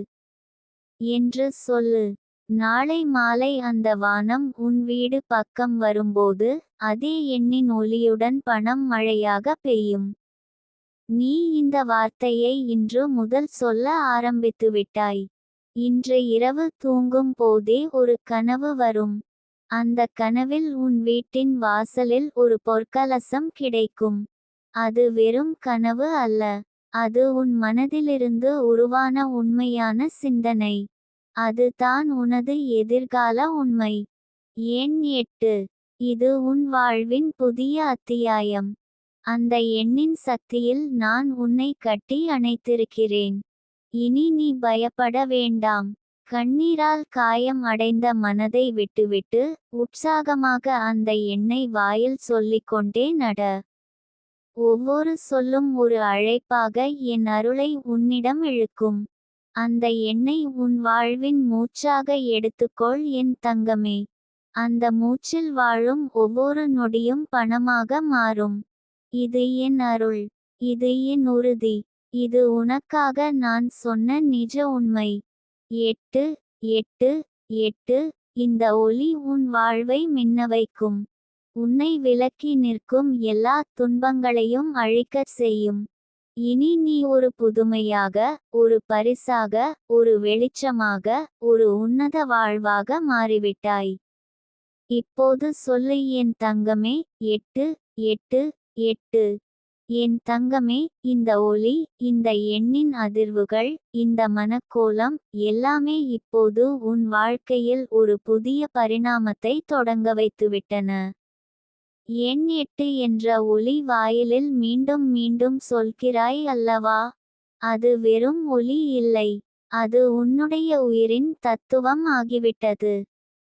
என்று சொல்லு. நாளை மாலை அந்த வானம் உன் வீடு பக்கம் வரும்போது அதே எண்ணின் ஒளியுடன் பணம் மழையாக பெய்யும். நீ இந்த வார்த்தையை இன்று முதல் சொல்ல ஆரம்பித்துவிட்டாய். இன்று இரவு தூங்கும் போதே ஒரு கனவு வரும். அந்த கனவில் உன் வீட்டின் வாசலில் ஒரு பொற்கலசம் கிடைக்கும். அது வெறும் கனவு அல்ல. அது உன் மனதிலிருந்து உருவான உண்மையான சிந்தனை. அது தான் உனது எதிர்கால உண்மை. எண் 8. இது உன் வாழ்வின் புதிய அத்தியாயம். அந்த எண்ணின் சக்தியில் நான் உன்னை கட்டி அணைத்திருக்கிறேன். இனி நீ பயப்பட வேண்டாம். கண்ணீரால் காயம் அடைந்த மனதை விட்டுவிட்டு உற்சாகமாக அந்த எண்ணை வாயில் சொல்லிக்கொண்டே நட. ஒவ்வொரு சொல்லும் ஒரு அழைப்பாக என் அருளை உன்னிடம் இழுக்கும். அந்த எண்ணை உன் வாழ்வின் மூச்சாக எடுத்துக்கொள் என் தங்கமே. அந்த மூச்சில் வாழும் ஒவ்வொரு நொடியும் பணமாக மாறும். இது என் அருள். இது என் உறுதி. இது உனக்காக நான் சொன்ன நிஜ உண்மை. 8.8.8 இந்த ஒளி உன் வாழ்வை மின்னவைக்கும். உன்னை விலக்கி நிற்கும் எல்லா துன்பங்களையும் அழிக்கச் செய்யும். இனி நீ ஒரு புதுமையாக, ஒரு பரிசாக, ஒரு வெளிச்சமாக, ஒரு உன்னத வாழ்வாக மாறிவிட்டாய். இப்போது சொல்லு என் தங்கமே. 8 8 8 என் தங்கமே, இந்த ஒளி, இந்த எண்ணின் அதிர்வுகள், இந்த மனக்கோலம் எல்லாமே இப்போது உன் வாழ்க்கையில் ஒரு புதிய பரிணாமத்தை தொடங்க வைத்துவிட்டன. எண் 8 என்ற ஒளி வாயிலில் மீண்டும் மீண்டும் சொல்கிறாய் அல்லவா? அது வெறும் ஒளி இல்லை. அது உன்னுடைய உயிரின் தத்துவம் ஆகிவிட்டது.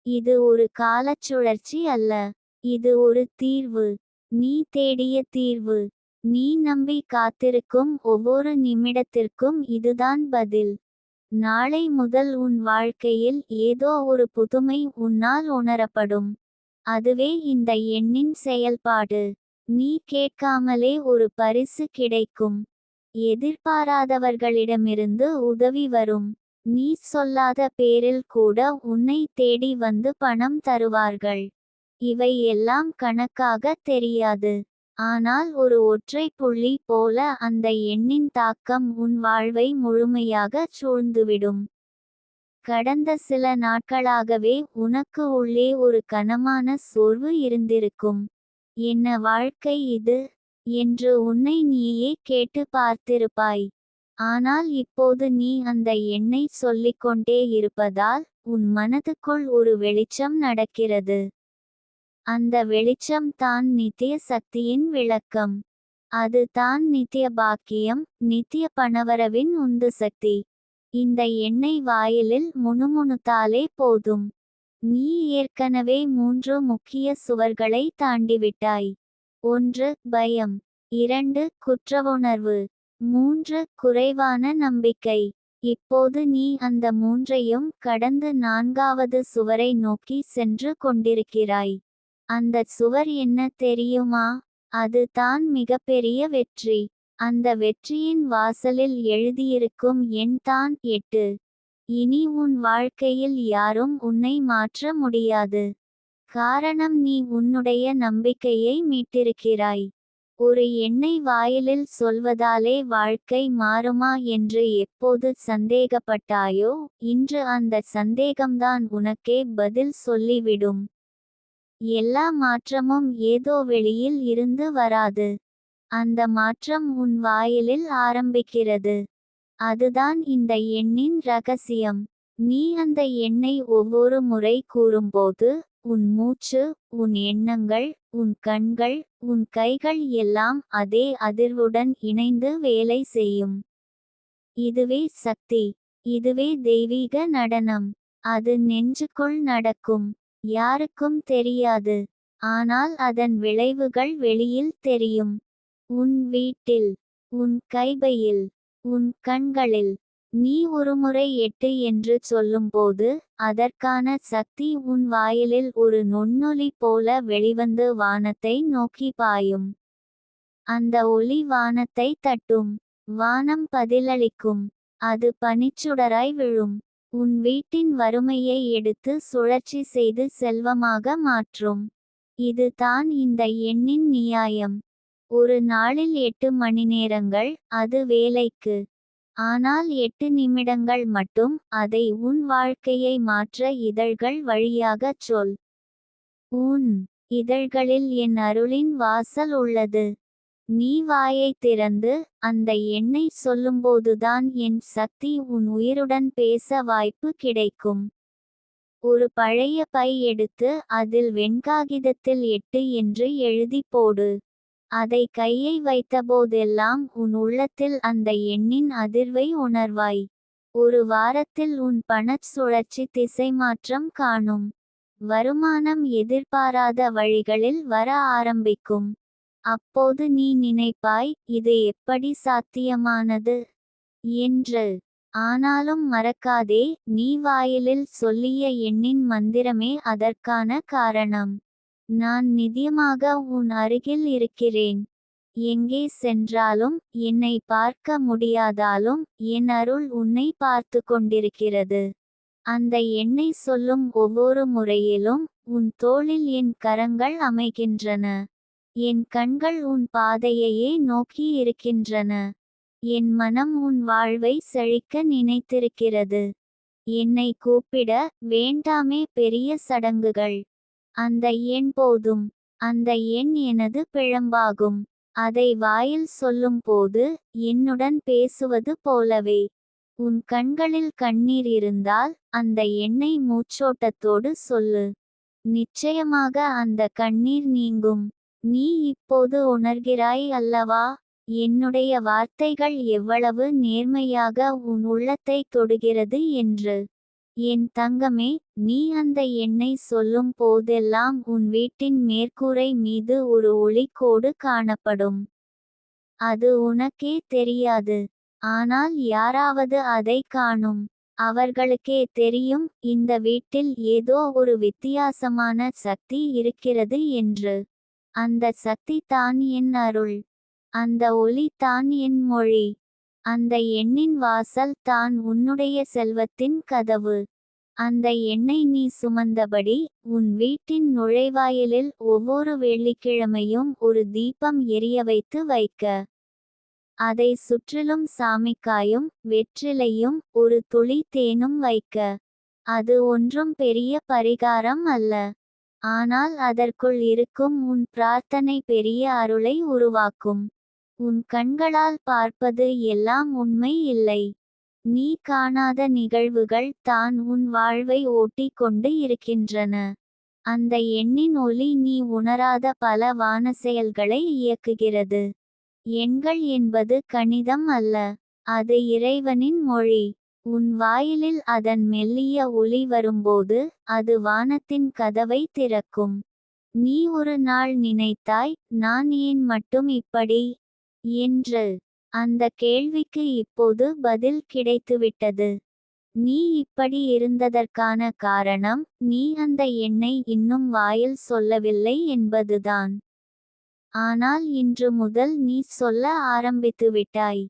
இது ஒரு காலச்சுழற்சி அல்ல. இது ஒரு தீர்வு. நீ தேடிய தீர்வு. நீ நம்பி காத்திருக்கும் ஒவ்வொரு நிமிடத்திற்கும் இதுதான் பதில். நாளை முதல் உன் வாழ்க்கையில் ஏதோ ஒரு புதுமை உன்னால் உணரப்படும். அதுவே இந்த எண்ணின் செயல்பாடு. நீ கேட்காமலே ஒரு பரிசு கிடைக்கும். எதிர்பாராதவர்களிடமிருந்து உதவி வரும். நீ சொல்லாத பேரில் கூட உன்னை தேடி வந்து பணம் தருவார்கள். இவை எல்லாம் கணக்காக தெரியாது. ஆனால் ஒரு ஒற்றை புள்ளி போல அந்த எண்ணின் தாக்கம் உன் வாழ்வை முழுமையாக சூழ்ந்துவிடும். கடந்த சில நாட்களாகவே உனக்கு உள்ளே ஒரு கனமான சோர்வு இருந்திருக்கும். என்ன வாழ்க்கை இது என்று உன்னை நீயே கேட்டு பார்த்திருப்பாய். ஆனால் இப்போது நீ அந்த எண்ணை சொல்லிக்கொண்டே இருப்பதால் உன் மனதுக்குள் ஒரு வெளிச்சம் நடக்கிறது. அந்த வெளிச்சம் தான் நித்திய சக்தியின் விளக்கம். அது தான் நித்திய பாக்கியம், நித்திய பணவரவின் உந்து சக்தி. இந்த எண்ணெய் வாயிலில் முணுமுணுத்தாலே போதும். நீ ஏற்கனவே 3 முக்கிய சுவர்களை தாண்டிவிட்டாய். 1 பயம். 2 குற்றவுணர்வு. 3 குறைவான நம்பிக்கை. இப்போது நீ அந்த 3ஐயும் கடந்து 4வது சுவரை நோக்கி சென்று கொண்டிருக்கிறாய். அந்த சுவர் என்ன தெரியுமா? அது தான் மிகப்பெரிய வெற்றி. அந்த வெற்றியின் வாசலில் எழுதியிருக்கும் எண் தான் 8. இனி உன் வாழ்க்கையில் யாரும் உன்னை மாற்ற முடியாது. காரணம் நீ உன்னுடைய நம்பிக்கையை மீட்டிருக்கிறாய். ஒரு எண்ணை வாயிலில் சொல்வதாலே வாழ்க்கை மாறுமா என்று எப்போது சந்தேகப்பட்டாயோ, இன்று அந்த சந்தேகம்தான் உனக்கே பதில் சொல்லிவிடும். எல்லா மாற்றமும் ஏதோ வெளியில் இருந்து வராது. அந்த மாற்றம் உன் வாயிலில் ஆரம்பிக்கிறது. அதுதான் இந்த எண்ணின் ரகசியம். நீ அந்த எண்ணை ஒவ்வொரு முறை கூறும்போது, உன் மூச்சு, உன் எண்ணங்கள், உன் கண்கள், உன் கைகள் எல்லாம் அதே அதிர்வுடன் இணைந்து வேலை செய்யும். இதுவே சக்தி. இதுவே தெய்வீக நடனம். அது நெஞ்சுக்குள் நடக்கும். யாருக்கும் தெரியாது. ஆனால் அதன் விளைவுகள் வெளியில் தெரியும். உன் வீட்டில், உன் கைபையில், உன் கண்களில். நீ ஒருமுறை 8 என்று சொல்லும்போது, அதற்கான சக்தி உன் வாயிலில் ஒரு நுண்ணொலி போல வெளிவந்து வானத்தை நோக்கி பாயும். அந்த ஒளி வானத்தை தட்டும். வானம் பதிலளிக்கும். அது பனிச்சுடராய் விழும். உன் வீட்டின் வறுமையை எடுத்து சுழற்சி செய்து செல்வமாக மாற்றும். இது தான் இந்த எண்ணின் நியாயம். ஒரு நாளில் 8 மணிநேரங்கள், அது வேலைக்கு. ஆனால் 8 நிமிடங்கள் மட்டும், அதை உன் வாழ்க்கையை மாற்ற இதழ்கள் வழியாகச் சொல். உன் இதழ்களில் என் அருளின் வாசல் உள்ளது. நீ வாயைத் திறந்து, அந்த எண்ணை சொல்லும்போதுதான் என் சக்தி உன் உயிருடன் பேச வாய்ப்பு கிடைக்கும். ஒரு பழைய பை எடுத்து அதில் வெண்காகிதத்தில் 8 என்று எழுதி போடு. அதை கையை வைத்தபோதெல்லாம் உன் உள்ளத்தில் அந்த எண்ணின் அதிர்வை உணர்வாய். ஒரு வாரத்தில் உன் பணச் சுழற்சி திசைமாற்றம் காணும். வருமானம் எதிர்பாராத வழிகளில் வர ஆரம்பிக்கும். அப்போது நீ நினைப்பாய், இது எப்படி சாத்தியமானது என்று. ஆனாலும் மறக்காதே, நீ வாயிலில் சொல்லிய எண்ணின் மந்திரமே அதற்கான காரணம். நான் நிதியமாக உன் அருகில் இருக்கிறேன். எங்கே சென்றாலும், என்னை பார்க்க முடியாதாலும், என் அருள் உன்னை பார்த்து கொண்டிருக்கிறது. அந்த எண்ணை சொல்லும் ஒவ்வொரு முறையிலும், உன் தோளில் என் கரங்கள் அமைகின்றன. என் கண்கள் உன் பாதையையே நோக்கி இருக்கின்றன. என் மனம் உன் வாழ்வை செழிக்க நினைத்திருக்கிறது. என்னை கூப்பிட வேண்டாமே பெரிய சடங்குகள். அந்த எண் போதும். அந்த எண் எனது பிழம்பாகும். அதை வாயில் சொல்லும்போது என்னுடன் பேசுவது போலவே. உன் கண்களில் கண்ணீர் இருந்தால் அந்த எண்ணை மூச்சோட்டத்தோடு சொல்லு. நிச்சயமாக அந்த கண்ணீர் நீங்கும். நீ இப்போது உணர்கிறாய் அல்லவா, என்னுடைய வார்த்தைகள் எவ்வளவு நேர்மையாக உன் உள்ளத்தை தொடுகிறது என்று. என் தங்கமே, நீ அந்த எண்ணை சொல்லும் போதெல்லாம் உன் வீட்டின் மேற்கூரை மீது ஒரு ஒளிக்கோடு காணப்படும். அது உனக்கே தெரியாது. ஆனால் யாராவது அதை காணும். அவர்களுக்கே தெரியும் இந்த வீட்டில் ஏதோ ஒரு வித்தியாசமான சக்தி இருக்கிறது என்று. அந்த சக்தி தான் என் அருள். அந்த ஒளி தான் என் மொழி. அந்த எண்ணின் வாசல் தான் உன்னுடைய செல்வத்தின் கதவு. அந்த எண்ணை நீ சுமந்தபடி உன் வீட்டின் நுழைவாயிலில் ஒவ்வொரு வெள்ளிக்கிழமையும் ஒரு தீபம் எரிய வைக்க. அதை சுற்றிலும் சாமிக்காயும் வெற்றிலையும் ஒரு துளி தேனும் வைக்க. அது ஒன்றும் பெரிய பரிகாரம் அல்ல. ஆனால் அதற்குள் இருக்கும் உன் பிரார்த்தனை பெரிய அருளை உருவாக்கும். உன் கண்களால் பார்ப்பது எல்லாம் உண்மை இல்லை. நீ காணாத நிகழ்வுகள் தான் உன் வாழ்வை ஓட்டிக் கொண்டு இருக்கின்றன. அந்த எண்ணின் ஒளி நீ உணராத பல வானசெயல்களை இயக்குகிறது. எண்கள் என்பது கணிதம் அல்ல. அது இறைவனின் மொழி. உன் வாயிலில் அதன் மெல்லிய ஒலி வரும்போது அது வானத்தின் கதவை திறக்கும். நீ ஒரு நாள் நினைத்தாய், நான் ஏன் மட்டும் இப்படி என்று. அந்த கேள்விக்கு இப்போது பதில் கிடைத்துவிட்டது. நீ இப்படி இருந்ததற்கான காரணம் நீ அந்த எண்ணை இன்னும் வாயில் சொல்லவில்லை என்பதுதான். ஆனால் இன்று முதல் நீ சொல்ல ஆரம்பித்துவிட்டாய்.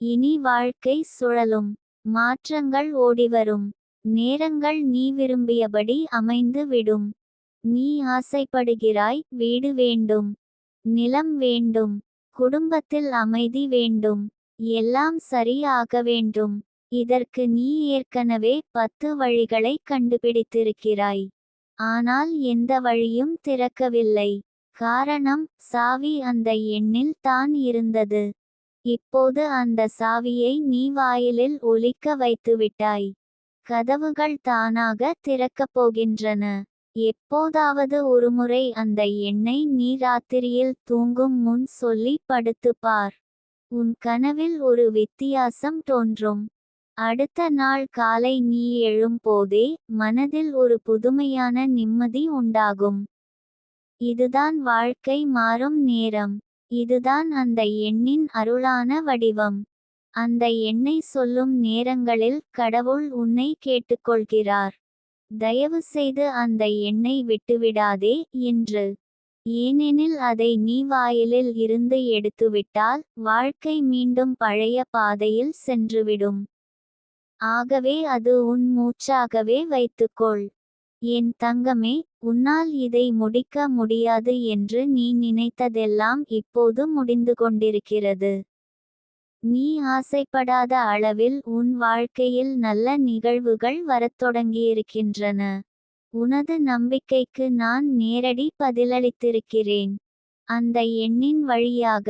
இனி வாழ்க்கை சுழலும். மாற்றங்கள் ஓடிவரும். நேரங்கள் நீ விரும்பியபடி அமைந்து விடும். நீ ஆசைப்படுகிறாய், வீடு வேண்டும், நிலம் வேண்டும், குடும்பத்தில் அமைதி வேண்டும், எல்லாம் சரி ஆக வேண்டும். இதற்கு நீ ஏற்கனவே 10 வழிகளை கண்டுபிடித்திருக்கிறாய். ஆனால் எந்த வழியும் திறக்கவில்லை. காரணம், சாவி அந்த எண்ணில் தான் இருந்தது. இப்போது அந்த சாவியை நீ வாயிலில் ஒலிக்க வைத்துவிட்டாய். கதவுகள் தானாக திறக்கப் போகின்றன. எப்போதாவது ஒருமுறை அந்த எண்ணை நீ ராத்திரியில் தூங்கும் முன் சொல்லி படுத்துப் பார். உன் கனவில் ஒரு வித்தியாசம் தோன்றும். அடுத்த நாள் காலை நீ எழும்போதே மனதில் ஒரு புதுமையான நிம்மதி உண்டாகும். இதுதான் வாழ்க்கை மாறும் நேரம். இதுதான் அந்த எண்ணின் அருளான வடிவம். அந்த எண்ணை சொல்லும் நேரங்களில் கடவுள் உன்னை கேட்டுக்கொள்கிறார். தயவு செய்து அந்த எண்ணை விட்டுவிடாதே என்று. ஏனெனில் அதை நீ வாயிலில் இருந்து எடுத்துவிட்டால் வாழ்க்கை மீண்டும் பழைய பாதையில் சென்றுவிடும். ஆகவே அது உன் மூச்சாகவே வைத்துக்கொள். என் தங்கமே, உன்னால் இதை முடிக்க முடியாது என்று நீ நினைத்ததெல்லாம் இப்போது முடிந்து கொண்டிருக்கிறது. நீ ஆசைப்படாத அளவில் உன் வாழ்க்கையில் நல்ல நிகழ்வுகள் வரத் தொடங்கியிருக்கின்றன. உனது நம்பிக்கைக்கு நான் நேரடி பதிலளித்திருக்கிறேன். அந்த எண்ணின் வழியாக.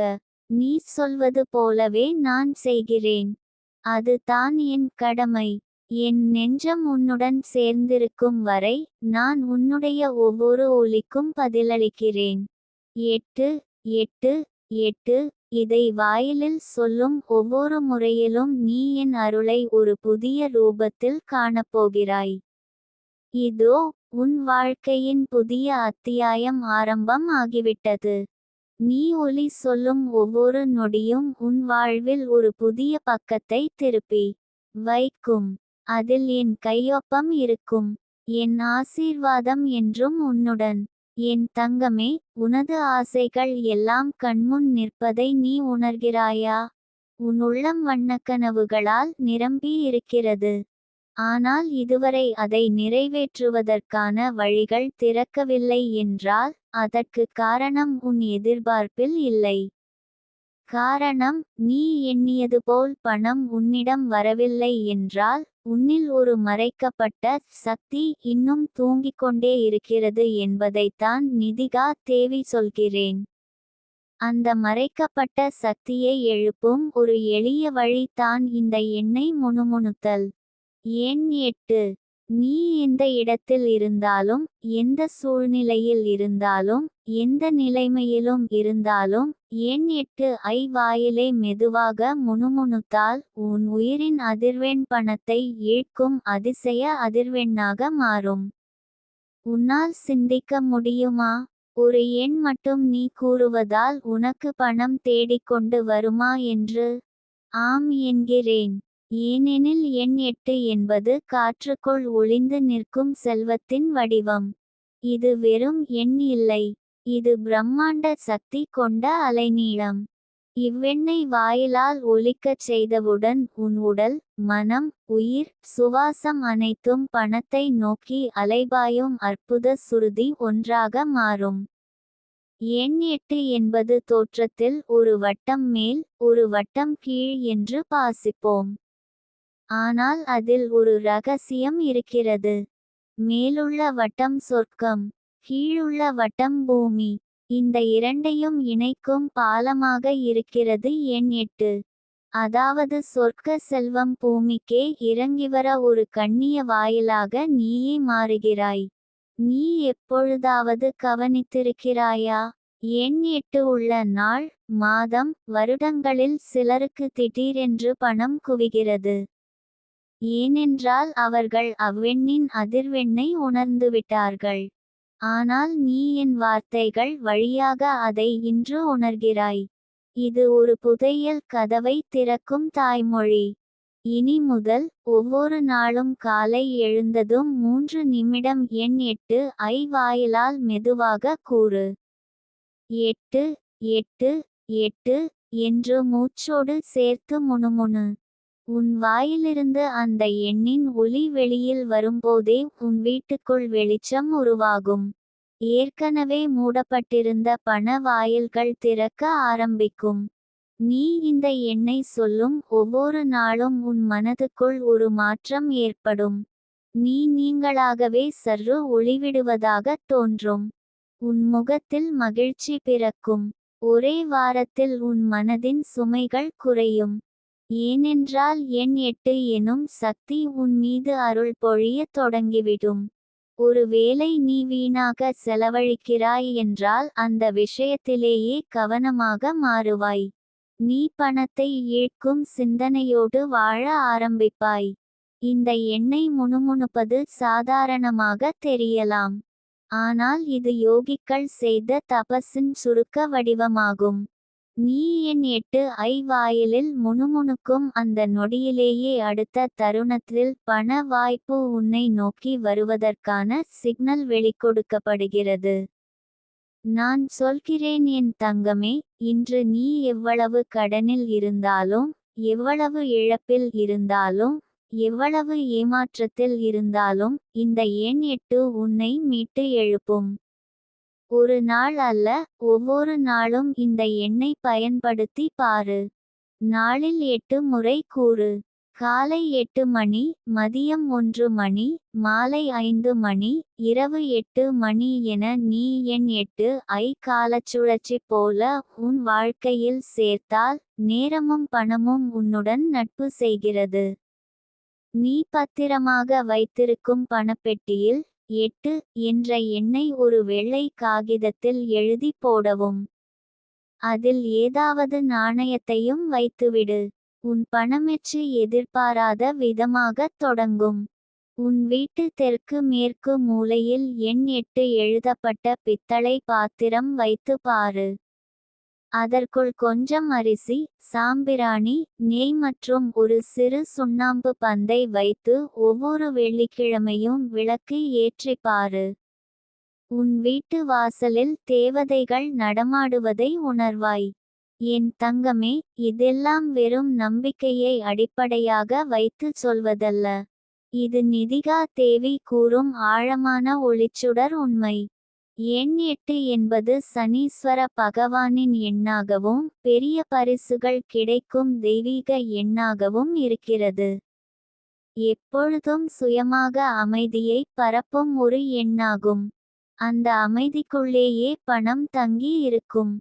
நீ சொல்வது போலவே நான் செய்கிறேன். அது தான் என் கடமை. என் நெஞ்சம் உன்னுடன் சேர்ந்திருக்கும் வரை நான் உன்னுடைய ஒவ்வொரு ஒலிக்கும் பதிலளிக்கிறேன். 8 8 8 இதை வாயிலில் சொல்லும் ஒவ்வொரு முறையிலும் நீ என் அருளை ஒரு புதிய ரூபத்தில் காணப்போகிறாய். இதோ உன் வாழ்க்கையின் புதிய அத்தியாயம் ஆரம்பம் ஆகிவிட்டது. நீ ஒலி சொல்லும் ஒவ்வொரு நொடியும் உன் வாழ்வில் ஒரு புதிய பக்கத்தை திருப்பி வைக்கும். அதில் என் கையொப்பம் இருக்கும். என் ஆசீர்வாதம் என்றும் உன்னுடன். என் தங்கமே, உனது ஆசைகள் எல்லாம் கண்முன் நிற்பதை நீ உணர்கிறாயா? உன் உள்ளம் வண்ணக்கனவுகளால் நிரம்பி இருக்கிறது. ஆனால் இதுவரை அதை நிறைவேற்றுவதற்கான வழிகள் திறக்கவில்லை என்றால் அதற்கு காரணம் உன் எதிர்பார்ப்பில் இல்லை. காரணம், நீ எண்ணியது போல் பணம் உன்னிடம் வரவில்லை என்றால் உன்னில் ஒரு மறைக்கப்பட்ட சக்தி இன்னும் தூங்கிக் கொண்டே இருக்கிறது என்பதைத்தான் நிதிகா தேவி சொல்கிறேன். அந்த மறைக்கப்பட்ட சக்தியை எழுப்பும் ஒரு எளிய வழி தான் இந்த எண்ணெய் முணுமுணுத்தல். எண் 8. நீ எந்த இடத்தில் இருந்தாலும், எந்த சூழ்நிலையில் இருந்தாலும், எந்த நிலைமையிலும் இருந்தாலும் எண் 8 ஐ வாயிலே மெதுவாக முணுமுணுத்தால் உன் உயிரின் அதிர்வெண் பணத்தை ஈர்க்கும் அதிசய அதிர்வெண்ணாக மாறும். உன்னால் சிந்திக்க முடியுமா? ஒரு எண் மட்டும் நீ கூறுவதால் உனக்கு பணம் தேடிக்கொண்டு வருமா என்று? ஆம் என்கிறேன். ஏனெனில் எண் 8 என்பது காற்றுக்குள் ஒளிந்து நிற்கும் செல்வத்தின் வடிவம். இது வெறும் எண் இல்லை. இது பிரம்மாண்ட சக்தி கொண்ட அலைநீளம். இவ்வெண்ணை வாயிலால் ஒலிக்கச் செய்தவுடன் உன் உடல், மனம், உயிர், சுவாசம் அனைத்தும் பணத்தை நோக்கி அலைபாயும் அற்புத சுருதி ஒன்றாக மாறும். எண் 8 என்பது தோற்றத்தில் ஒரு வட்டம் மேல், ஒரு வட்டம் கீழ் என்று வாசிப்போம். ஆனால் அதில் ஒரு ரகசியம் இருக்கிறது. மேலுள்ள வட்டம் சொர்க்கம், கீழுள்ள வட்டம் பூமி. இந்த இரண்டையும் இணைக்கும் பாலமாக இருக்கிறது எண் 8. அதாவது சொர்க்க செல்வம் பூமிக்கே இறங்கிவர ஒரு கண்ணிய வாயிலாக நீயே மாறுகிறாய். நீ எப்பொழுதாவது கவனித்திருக்கிறாயா? எண் 8 உள்ள நாள், மாதம், வருடங்களில் சிலருக்கு திடீரென்று பணம் குவிகிறது. ஏனென்றால் அவர்கள் அவ்வெண்ணின் அதிர்வெண்ணை உணர்ந்துவிட்டார்கள். ஆனால் நீ என் வார்த்தைகள் வழியாக அதை இன்று உணர்கிறாய். இது ஒரு புதையல் கதவை திறக்கும் தாய்மொழி. இனி முதல் ஒவ்வொரு நாளும் காலை எழுந்ததும் 3 நிமிடம் எண் 8 ஐ வாயிலால் மெதுவாக கூறு. 8 8 8 என்று மூச்சோடு சேர்த்து முணுமுணு. உன் வாயிலிருந்து அந்த எண்ணின் ஒலி வெளியில் வரும்போதே உன் வீட்டுக்குள் வெளிச்சம் உருவாகும். ஏற்கனவே மூடப்பட்டிருந்த பண வாயில்கள் திறக்க ஆரம்பிக்கும். நீ இந்த எண்ணை சொல்லும் ஒவ்வொரு நாளும் உன் மனதுக்குள் ஒரு மாற்றம் ஏற்படும். நீ நீங்களாகவே சற்று ஒளிவிடுவதாகத் தோன்றும். உன் முகத்தில் மகிழ்ச்சி பிறக்கும். ஒரே வாரத்தில் உன் மனதின் சுமைகள் குறையும். ஏனென்றால் எண் 8 எனும் சக்தி உன் மீது அருள் பொழியத் தொடங்கிவிடும். ஒருவேளை நீ வீணாக செலவழிக்கிறாய் என்றால் அந்த விஷயத்திலேயே கவனமாக மாறுவாய். நீ பணத்தை ஈர்க்கும் சிந்தனையோடு வாழ ஆரம்பிப்பாய். இந்த எண்ணை முணுமுணுப்பது சாதாரணமாக தெரியலாம். ஆனால் இது யோகிக்கள் செய்த தபஸின் சுருக்க வடிவமாகும். நீ எண் 8 ஐ வாயிலில் முணுமுணுக்கும் அந்த நொடியிலேயே அடுத்த தருணத்தில் பண வாய்ப்பு உன்னை நோக்கி வருவதற்கான சிக்னல் வெளிக்கொடுக்கப்படுகிறது. நான் சொல்கிறேன் என் தங்கமே, இன்று நீ எவ்வளவு கடனில் இருந்தாலும், எவ்வளவு இழப்பில் இருந்தாலும், எவ்வளவு ஏமாற்றத்தில் இருந்தாலும் இந்த எண் 8 உன்னை மீட்டு எழுப்பும். ஒரு நாள் அல்ல, ஒவ்வொரு நாளும் இந்த எண்ணை பயன்படுத்தி பாரு. நாளில் 8 முறை கூறு. காலை 8 மணி, மதியம் 1 மணி, மாலை 5 மணி, இரவு 8 மணி என நீ எண் 8 ஐ காலச்சுழற்சி போல உன் வாழ்க்கையில் சேர்த்தால் நேரமும் பணமும் உன்னுடன் நட்பு செய்கிறது. நீ பத்திரமாக வைத்திருக்கும் பணப்பெட்டியில் 8 என்ற எண்ணை ஒரு வெள்ளை காகிதத்தில் எழுதி போடவும். அதில் ஏதாவது நாணயத்தையும் வைத்துவிடு. உன் பணமெச்சு எதிர்பாராத விதமாகத் தொடங்கும். உன் வீட்டு தெற்கு மேற்கு மூலையில் எண் 8 எழுதப்பட்ட பித்தளை பாத்திரம் வைத்து பாரு. அதற்குள் கொஞ்சம் அரிசி, சாம்பிராணி, நெய் மற்றும் ஒரு சிறு சுண்ணாம்பு பந்தை வைத்து ஒவ்வொரு வெள்ளிக்கிழமையும் விளக்கு ஏற்றி பாரு. உன் வீட்டு வாசலில் தேவதைகள் நடமாடுவதை உணர்வாய். என் தங்கமே, இதெல்லாம் வெறும் நம்பிக்கையை அடிப்படையாக வைத்து சொல்வதல்ல. இது நிதிகா தேவி கூறும் ஆழமான ஒளிச்சுடர் உண்மை. எண் 8 என்பது சனீஸ்வர பகவானின் எண்ணாகவும் பெரிய பரிசுகள் கிடைக்கும் தெய்வீக எண்ணாகவும் இருக்கிறது. எப்பொழுதும் சுயமாக அமைதியை பரப்பும் ஒரு எண்ணாகும். அந்த அமைதிக்குள்ளேயே பணம் தங்கி இருக்கும்.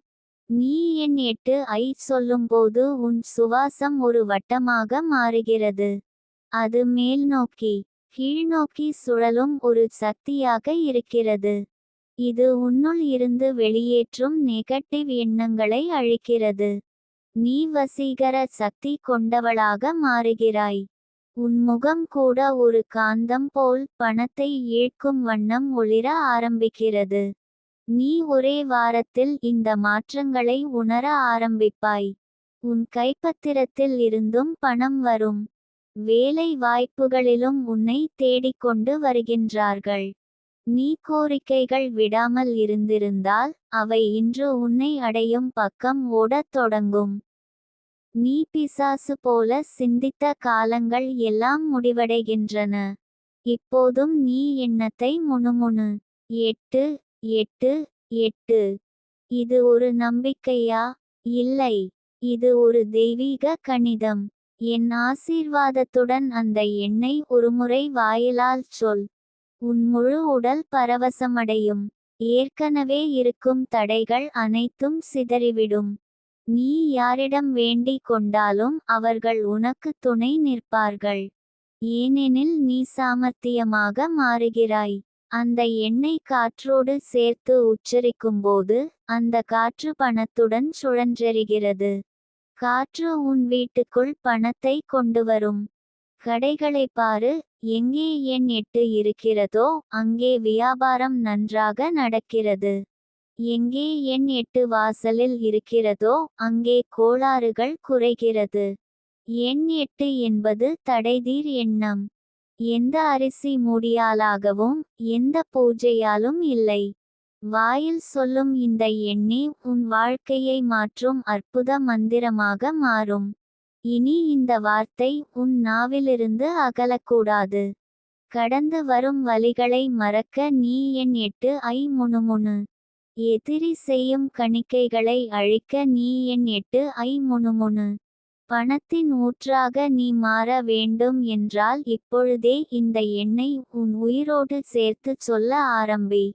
நீ எண் 8 ஐ சொல்லும்போது உன் சுவாசம் ஒரு வட்டமாக மாறுகிறது. அது மேல்நோக்கி கீழ்நோக்கி சுழலும் ஒரு சக்தியாக இருக்கிறது. இது உன்னுள் இருந்து வெளியேற்றும் நெகட்டிவ் எண்ணங்களை அழிக்கிறது. நீ வசீகர சக்தி கொண்டவளாக மாறுகிறாய். உன் முகம் கூட ஒரு காந்தம் போல் பணத்தை ஈர்க்கும் வண்ணம் ஒளிர ஆரம்பிக்கிறது. நீ ஒரே வாரத்தில் இந்த மாற்றங்களை உணர ஆரம்பிப்பாய். உன் கைப்பத்திரத்தில் இருந்தும் பணம் வரும். வேலை வாய்ப்புகளிலும் உன்னை தேடிக்கொண்டு வருகின்றார்கள். நீ கோரிக்கைகள் விடாமல் இருந்திருந்தால் அவை இன்று உன்னை அடையும் பக்கம் ஓடத் தொடங்கும். நீ பிசாசு போல சிந்தித்த காலங்கள் எல்லாம் முடிவடைகின்றன. இப்போதும் நீ எண்ணத்தை முணுமுணு. 8 8 8. இது ஒரு நம்பிக்கையா? இல்லை. இது ஒரு தெய்வீக கணிதம். என் ஆசீர்வாதத்துடன் அந்த எண்ணை ஒருமுறை வாயிலால் சொல். உன் முழு உடல் பரவசமடையும். ஏற்கனவே இருக்கும் தடைகள் அனைத்தும் சிதறிவிடும். நீ யாரிடம் வேண்டிக் கொண்டாலும் அவர்கள் உனக்கு துணை நிற்பார்கள். ஏனெனில் நீ சாமர்த்தியமாக மாறுகிறாய். அந்த எண்ணை காற்றோடு சேர்த்து உச்சரிக்கும்போது அந்த காற்று பணத்துடன் சுழன்றெறிகிறது. காற்று உன் வீட்டுக்குள் பணத்தை கொண்டுவரும். கடைகளை பாரு. எங்கே எண் 8 இருக்கிறதோ அங்கே வியாபாரம் நன்றாக நடக்கிறது. எங்கே எண் 8 வாசலில் இருக்கிறதோ அங்கே கோளாறுகள் குறைகிறது. எண் 8 என்பது தடைதீர் எண்ணம். எந்த அரிசி மூடியாலாகவும் எந்த பூஜையாலும் இல்லை. வாயில் சொல்லும் இந்த எண்ணே உன் வாழ்க்கையை மாற்றும் அற்புத மந்திரமாக மாறும். இனி இந்த வார்த்தை உன் நாவிலிருந்து அகலக்கூடாது. கடந்து வரும் வலிகளை மறக்க நீ எண் 8 ஐ முணுமுணு. எதிரி செய்யும் கணிக்கைகளை அழிக்க நீ எண் 8 ஐ முணுமுணு. பணத்தின் ஊற்றாக நீ மாற வேண்டும் என்றால் இப்பொழுதே இந்த எண்ணை உன் உயிரோடு சேர்த்து சொல்ல ஆரம்பி.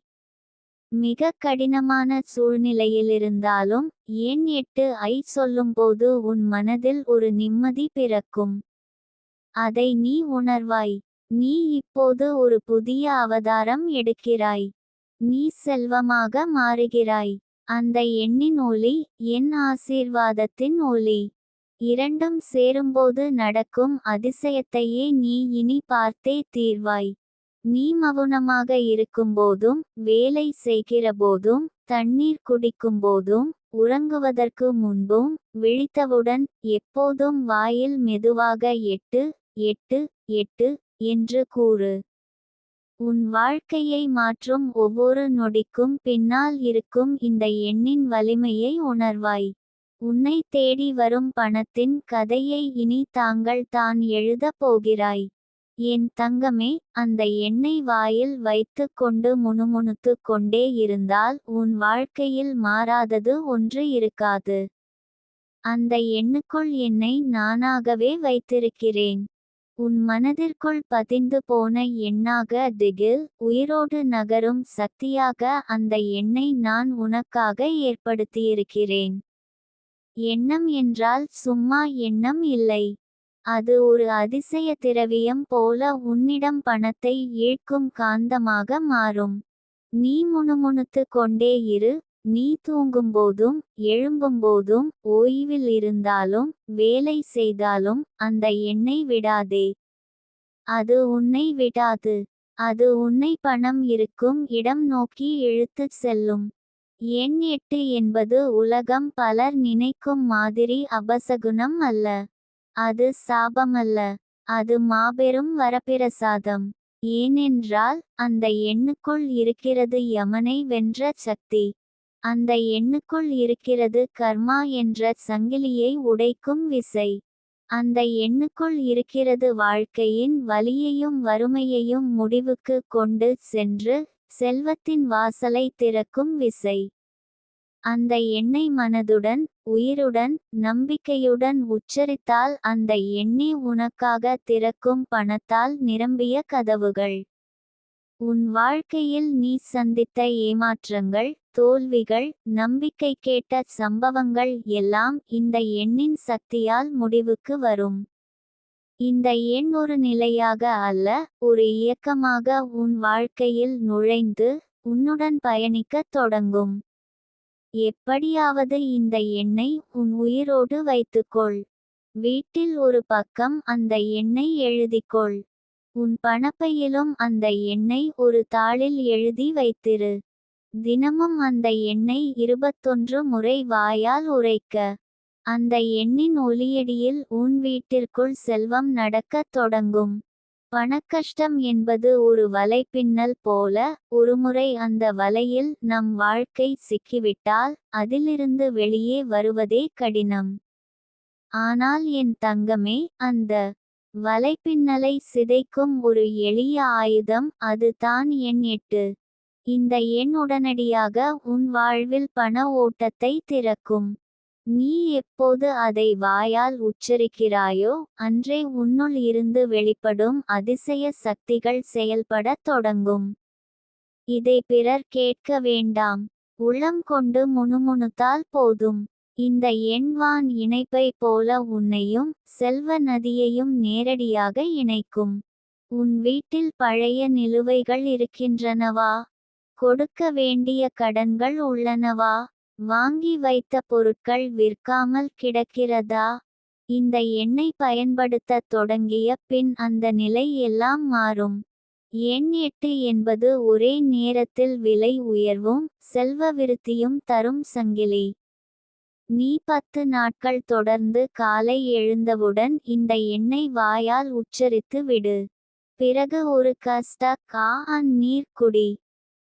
மிக கடினமான சூழ்நிலையிலிருந்தாலும் எண் 8 ஐ சொல்லும்போது உன் மனதில் ஒரு நிம்மதி பிறக்கும். அதை நீ உணர்வாய். நீ இப்போது ஒரு புதிய அவதாரம் எடுக்கிறாய். நீ செல்வமாக மாறுகிறாய். அந்த எண்ணின் ஒளி என் ஆசீர்வாதத்தின் ஒளி. இரண்டும் சேரும்போது நடக்கும் அதிசயத்தையே நீ இனி பார்த்தே தீர்வாய். நீ மவுனமாக இருக்கும்போதும் வேலை செய்கிறபோதும் தண்ணீர் குடிக்கும்போதும் உறங்குவதற்கு முன்பும் விழித்தவுடன் எப்போதும் வாயில் மெதுவாக 8 8 8 என்று கூறு. உன் வாழ்க்கையை மாற்றும் ஒவ்வொரு நொடிக்கும் பின்னால் இருக்கும் இந்த எண்ணின் வலிமையை உணர்வாய். உன்னை தேடி வரும் பணத்தின் கதையை இனி தாங்கள் தான் எழுதப் போகிறாய். என் தங்கமே, அந்த எண்ணை வாயில் வைத்து கொண்டு முணுமுணுத்து கொண்டே இருந்தால் உன் வாழ்க்கையில் மாறாதது ஒன்று இருக்காது. அந்த எண்ணுக்குள் என்னை நானாகவே வைத்திருக்கிறேன். உன் மனதிற்குள் பதிந்து போன எண்ணாக திகில் உயிரோடு நகரும் சக்தியாக அந்த எண்ணை நான் உனக்காக ஏற்படுத்தியிருக்கிறேன். எண்ணம் என்றால் சும்மா எண்ணம் இல்லை. அது ஒரு அதிசய திரவியம் போல உன்னிடம் பணத்தை ஈர்க்கும் காந்தமாக மாறும். நீ முணுமுணுத்து கொண்டே இரு. நீ தூங்கும்போதும் எழும்பும்போதும் ஓய்வில் இருந்தாலும் வேலை செய்தாலும் அந்த எண்ணை விடாதே. அது உன்னை விடாது. அது உன்னை பணம் இருக்கும் இடம் நோக்கி இழுத்துச் செல்லும். எண் 8 என்பது உலகம் பலர் நினைக்கும் மாதிரி அபசகுனம் அல்ல. அது சாபமல்ல. அது மாபெரும் வரப்பிரசாதம். ஏனென்றால் அந்த எண்ணுக்குள் இருக்கிறது யமனை வென்ற சக்தி. அந்த எண்ணுக்குள் இருக்கிறது கர்மா என்ற சங்கிலியை உடைக்கும் விசை. அந்த எண்ணுக்குள் இருக்கிறது வாழ்க்கையின் வலியையும் வறுமையையும் முடிவுக்கு கொண்டு சென்று செல்வத்தின் வாசலை திறக்கும் விசை. அந்த எண்ணை மனதுடன், உயிருடன், நம்பிக்கையுடன் உச்சரித்தால் அந்த எண்ணே உனக்காக திறக்கும் பணத்தால் நிரம்பிய கதவுகள். உன் வாழ்க்கையில் நீ சந்தித்த ஏமாற்றங்கள், தோல்விகள், நம்பிக்கை கேட்ட சம்பவங்கள் எல்லாம் இந்த எண்ணின் சக்தியால் முடிவுக்கு வரும். இந்த எண் ஒரு நிலையாக அல்ல, ஒரு இயக்கமாக உன் வாழ்க்கையில் நுழைந்து உன்னுடன் பயணிக்கத் தொடங்கும். எப்படியாவது இந்த எண்ணை உன் உயிரோடு வைத்துக்கொள். வீட்டில் ஒரு பக்கம் அந்த எண்ணை எழுதிக்கொள். உன் பணப்பையிலும் அந்த எண்ணை ஒரு தாளில் எழுதி வைத்திரு. தினமும் அந்த எண்ணை 21 முறை வாயால் உரைக்க. அந்த எண்ணின் ஒலியடியில் உன் வீட்டிற்குள் செல்வம் நடக்கத் தொடங்கும். பணக்கஷ்டம் என்பது ஒரு வலைப்பின்னல் போல, ஒருமுறை அந்த வலையில் நம் வாழ்க்கை சிக்கிவிட்டால் அதிலிருந்து வெளியே வருவதே கடினம். ஆனால் என் தங்கமே, அந்த வலைப்பின்னலை சிதைக்கும் ஒரு எளிய ஆயுதம், அது தான் எண் 8. இந்த எண் உடனடியாக உன் வாழ்வில் பண ஓட்டத்தை திறக்கும். நீ எப்போது அதை வாயால் உச்சரிக்கிறாயோ அன்றே உன்னுள் இருந்து வெளிப்படும் அதிசய சக்திகள் செயல்படத் தொடங்கும். இதை பிறர் கேட்க வேண்டாம். உளம் கொண்டு முணுமுணுத்தால் போதும். இந்த எண் வான் இணைப்பை போல உன்னையும் செல்வ நதியையும் நேரடியாக இணைக்கும். உன் வீட்டில் பழைய நிலுவைகள் இருக்கின்றனவா? கொடுக்க வேண்டிய கடன்கள் உள்ளனவா? வாங்கி வைத்த பொருட்கள் விற்காமல் கிடக்கிறதா? இந்த எண்ணை பயன்படுத்தத் தொடங்கிய பின் அந்த நிலை எல்லாம் மாறும். எண் 8 என்பது ஒரே நேரத்தில் விலை உயர்வும் செல்வ விருத்தியும் தரும் சங்கிலி. நீ 10 நாட்கள் தொடர்ந்து காலை எழுந்தவுடன் இந்த எண்ணை வாயால் உச்சரித்து விடு. பிறகு ஒரு நீர் குடி.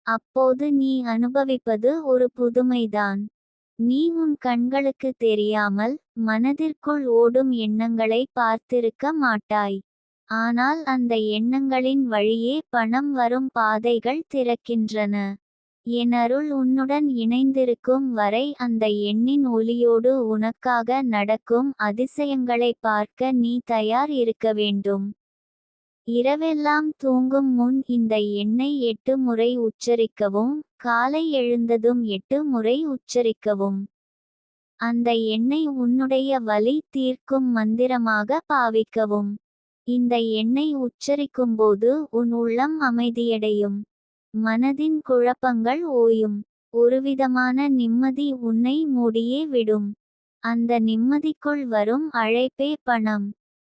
அப்போது நீ அனுபவிப்பது ஒரு புதுமைதான். நீ உன் கண்களுக்கு தெரியாமல் மனதிற்குள் ஓடும் எண்ணங்களை பார்த்திருக்க மாட்டாய். ஆனால் அந்த எண்ணங்களின் வழியே பணம் வரும் பாதைகள் திறக்கின்றன. என் அருள் உன்னுடன் இணைந்திருக்கும் வரை அந்த எண்ணின் ஒலியோடு உனக்காக நடக்கும் அதிசயங்களை பார்க்க நீ தயார் இருக்க வேண்டும். இரவெல்லாம் தூங்கும் முன் இந்த எண்ணை 8 முறை உச்சரிக்கவும், காலை எழுந்ததும் 8 முறை உச்சரிக்கவும். அந்த எண்ணை உன்னுடைய வலி தீர்க்கும் மந்திரமாக பாவிக்கவும். இந்த எண்ணை உச்சரிக்கும்போது உன் உள்ளம் அமைதியடையும். மனதின் குழப்பங்கள் ஓயும். ஒருவிதமான நிம்மதி உன்னை மூடியே விடும். அந்த நிம்மதிக்குள் வரும் அழைப்பே பணம்.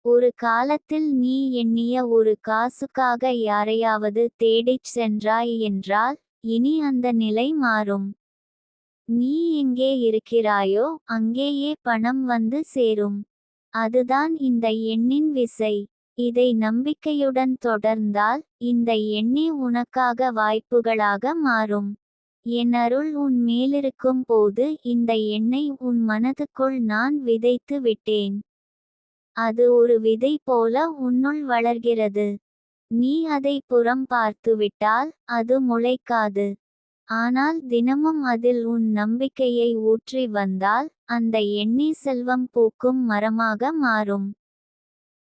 ஒரு காலத்தில் நீ எண்ணிய ஒரு காசுக்காக யாரையாவது தேடிச் சென்றாய் என்றால், இனி அந்த நிலை மாறும். நீ எங்கே இருக்கிறாயோ அங்கேயே பணம் வந்து சேரும். அதுதான் இந்த எண்ணின் விசை. இதை நம்பிக்கையுடன் தொடர்ந்தால் இந்த எண்ணே உனக்காக வாய்ப்புகளாக மாறும். என் அருள் உன் மேலிருக்கும் போது இந்த எண்ணை உன் மனதுக்குள் நான் விதைத்து விட்டேன். அது ஒரு விதை போல உன்னுள் வளர்கிறது. நீ அதை புறம் பார்த்துவிட்டால் அது முளைக்காது. ஆனால் தினமும் அதில் உன் நம்பிக்கையை ஊற்றி வந்தால் அந்த எண்ணே செல்வம் பூக்கும் மரமாக மாறும்.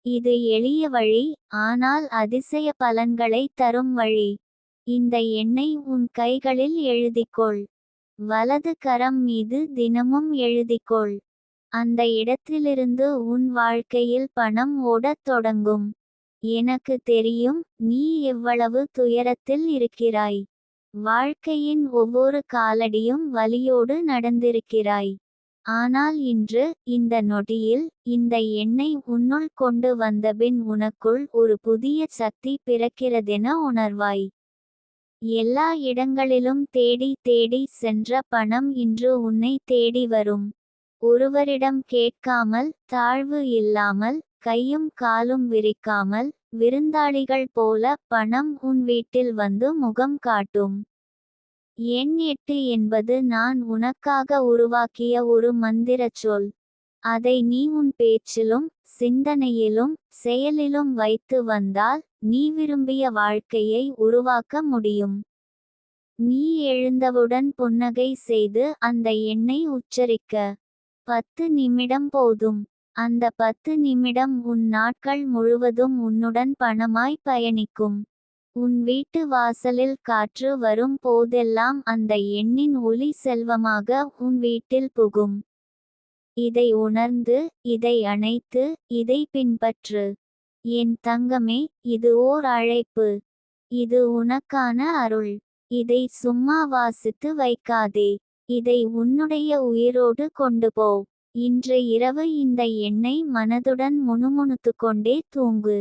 இது எளிய வழி, ஆனால் அதிசய பலன்களை தரும் வழி. இந்த எண்ணை உன் கைகளில் எழுதிக்கொள். வலது கரம் மீது தினமும் எழுதிக்கொள். அந்த இடத்திலிருந்து உன் வாழ்க்கையில் பணம் ஓடத் தொடங்கும். எனக்கு தெரியும், நீ எவ்வளவு துயரத்தில் இருக்கிறாய். வாழ்க்கையின் ஒவ்வொரு காலடியும் வலியோடு நடந்திருக்கிறாய். ஆனால் இன்று, இந்த நொடியில், இந்த எண்ணை உன்னுள் கொண்டு வந்தபின் உனக்குள் ஒரு புதிய சக்தி பிறக்கிறதென உணர்வாய். எல்லா இடங்களிலும் தேடி தேடி சென்ற பணம் இன்று உன்னை தேடி வரும். ஒருவரிடம் கேட்காமல், தாழ்வு இல்லாமல், கையும் காலும் விரிக்காமல், விருந்தாளிகள் போல பணம் உன் வீட்டில் வந்து முகம் காட்டும். எண் 8 என்பது நான் உனக்காக உருவாக்கிய ஒரு மந்திரச் சொல். அதை நீ உன் பேச்சிலும், சிந்தனையிலும், செயலிலும் வைத்து வந்தால், நீ விரும்பிய வாழ்க்கையை உருவாக்க முடியும். நீ எழுந்தவுடன் புன்னகை செய்து அந்த எண்ணை உச்சரிக்க 10 நிமிடம் போதும். அந்த 10 நிமிடம் உன் நாட்கள் முழுவதும் உன்னுடன் பணமாய் பயணிக்கும். உன் வீட்டு வாசலில் காற்று வரும் போதெல்லாம் அந்த எண்ணின் ஒளி செல்வமாக உன் வீட்டில் புகும். இதை உணர்ந்து, இதை அணைத்து, இதை பின்பற்று. என் தங்கமே, இது ஓர் அழைப்பு. இது உனக்கான அருள். இதை சும்மா வாசித்து வைக்காதே. இதை உன்னுடைய உயிரோடு கொண்டு போ. இன்று இரவு இந்த எண்ணை மனதுடன் முணுமுணுத்துக்கொண்டே தூங்கு.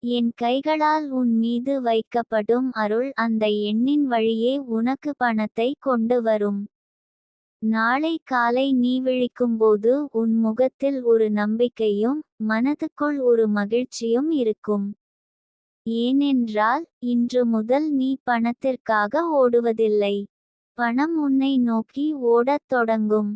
என் கைகளால் உன் மீது வைக்கப்படும் அருள் அந்த எண்ணின் வழியே உனக்கு பணத்தை கொண்டு வரும். நாளை காலை நீ விழிக்கும்போது உன் முகத்தில் ஒரு நம்பிக்கையும் மனதுக்குள் ஒரு மகிழ்ச்சியும் இருக்கும். ஏனென்றால் இன்று முதல் நீ பணத்திற்காக ஓடுவதில்லை. பணம் உன்னை நோக்கி ஓடத் தொடங்கும்.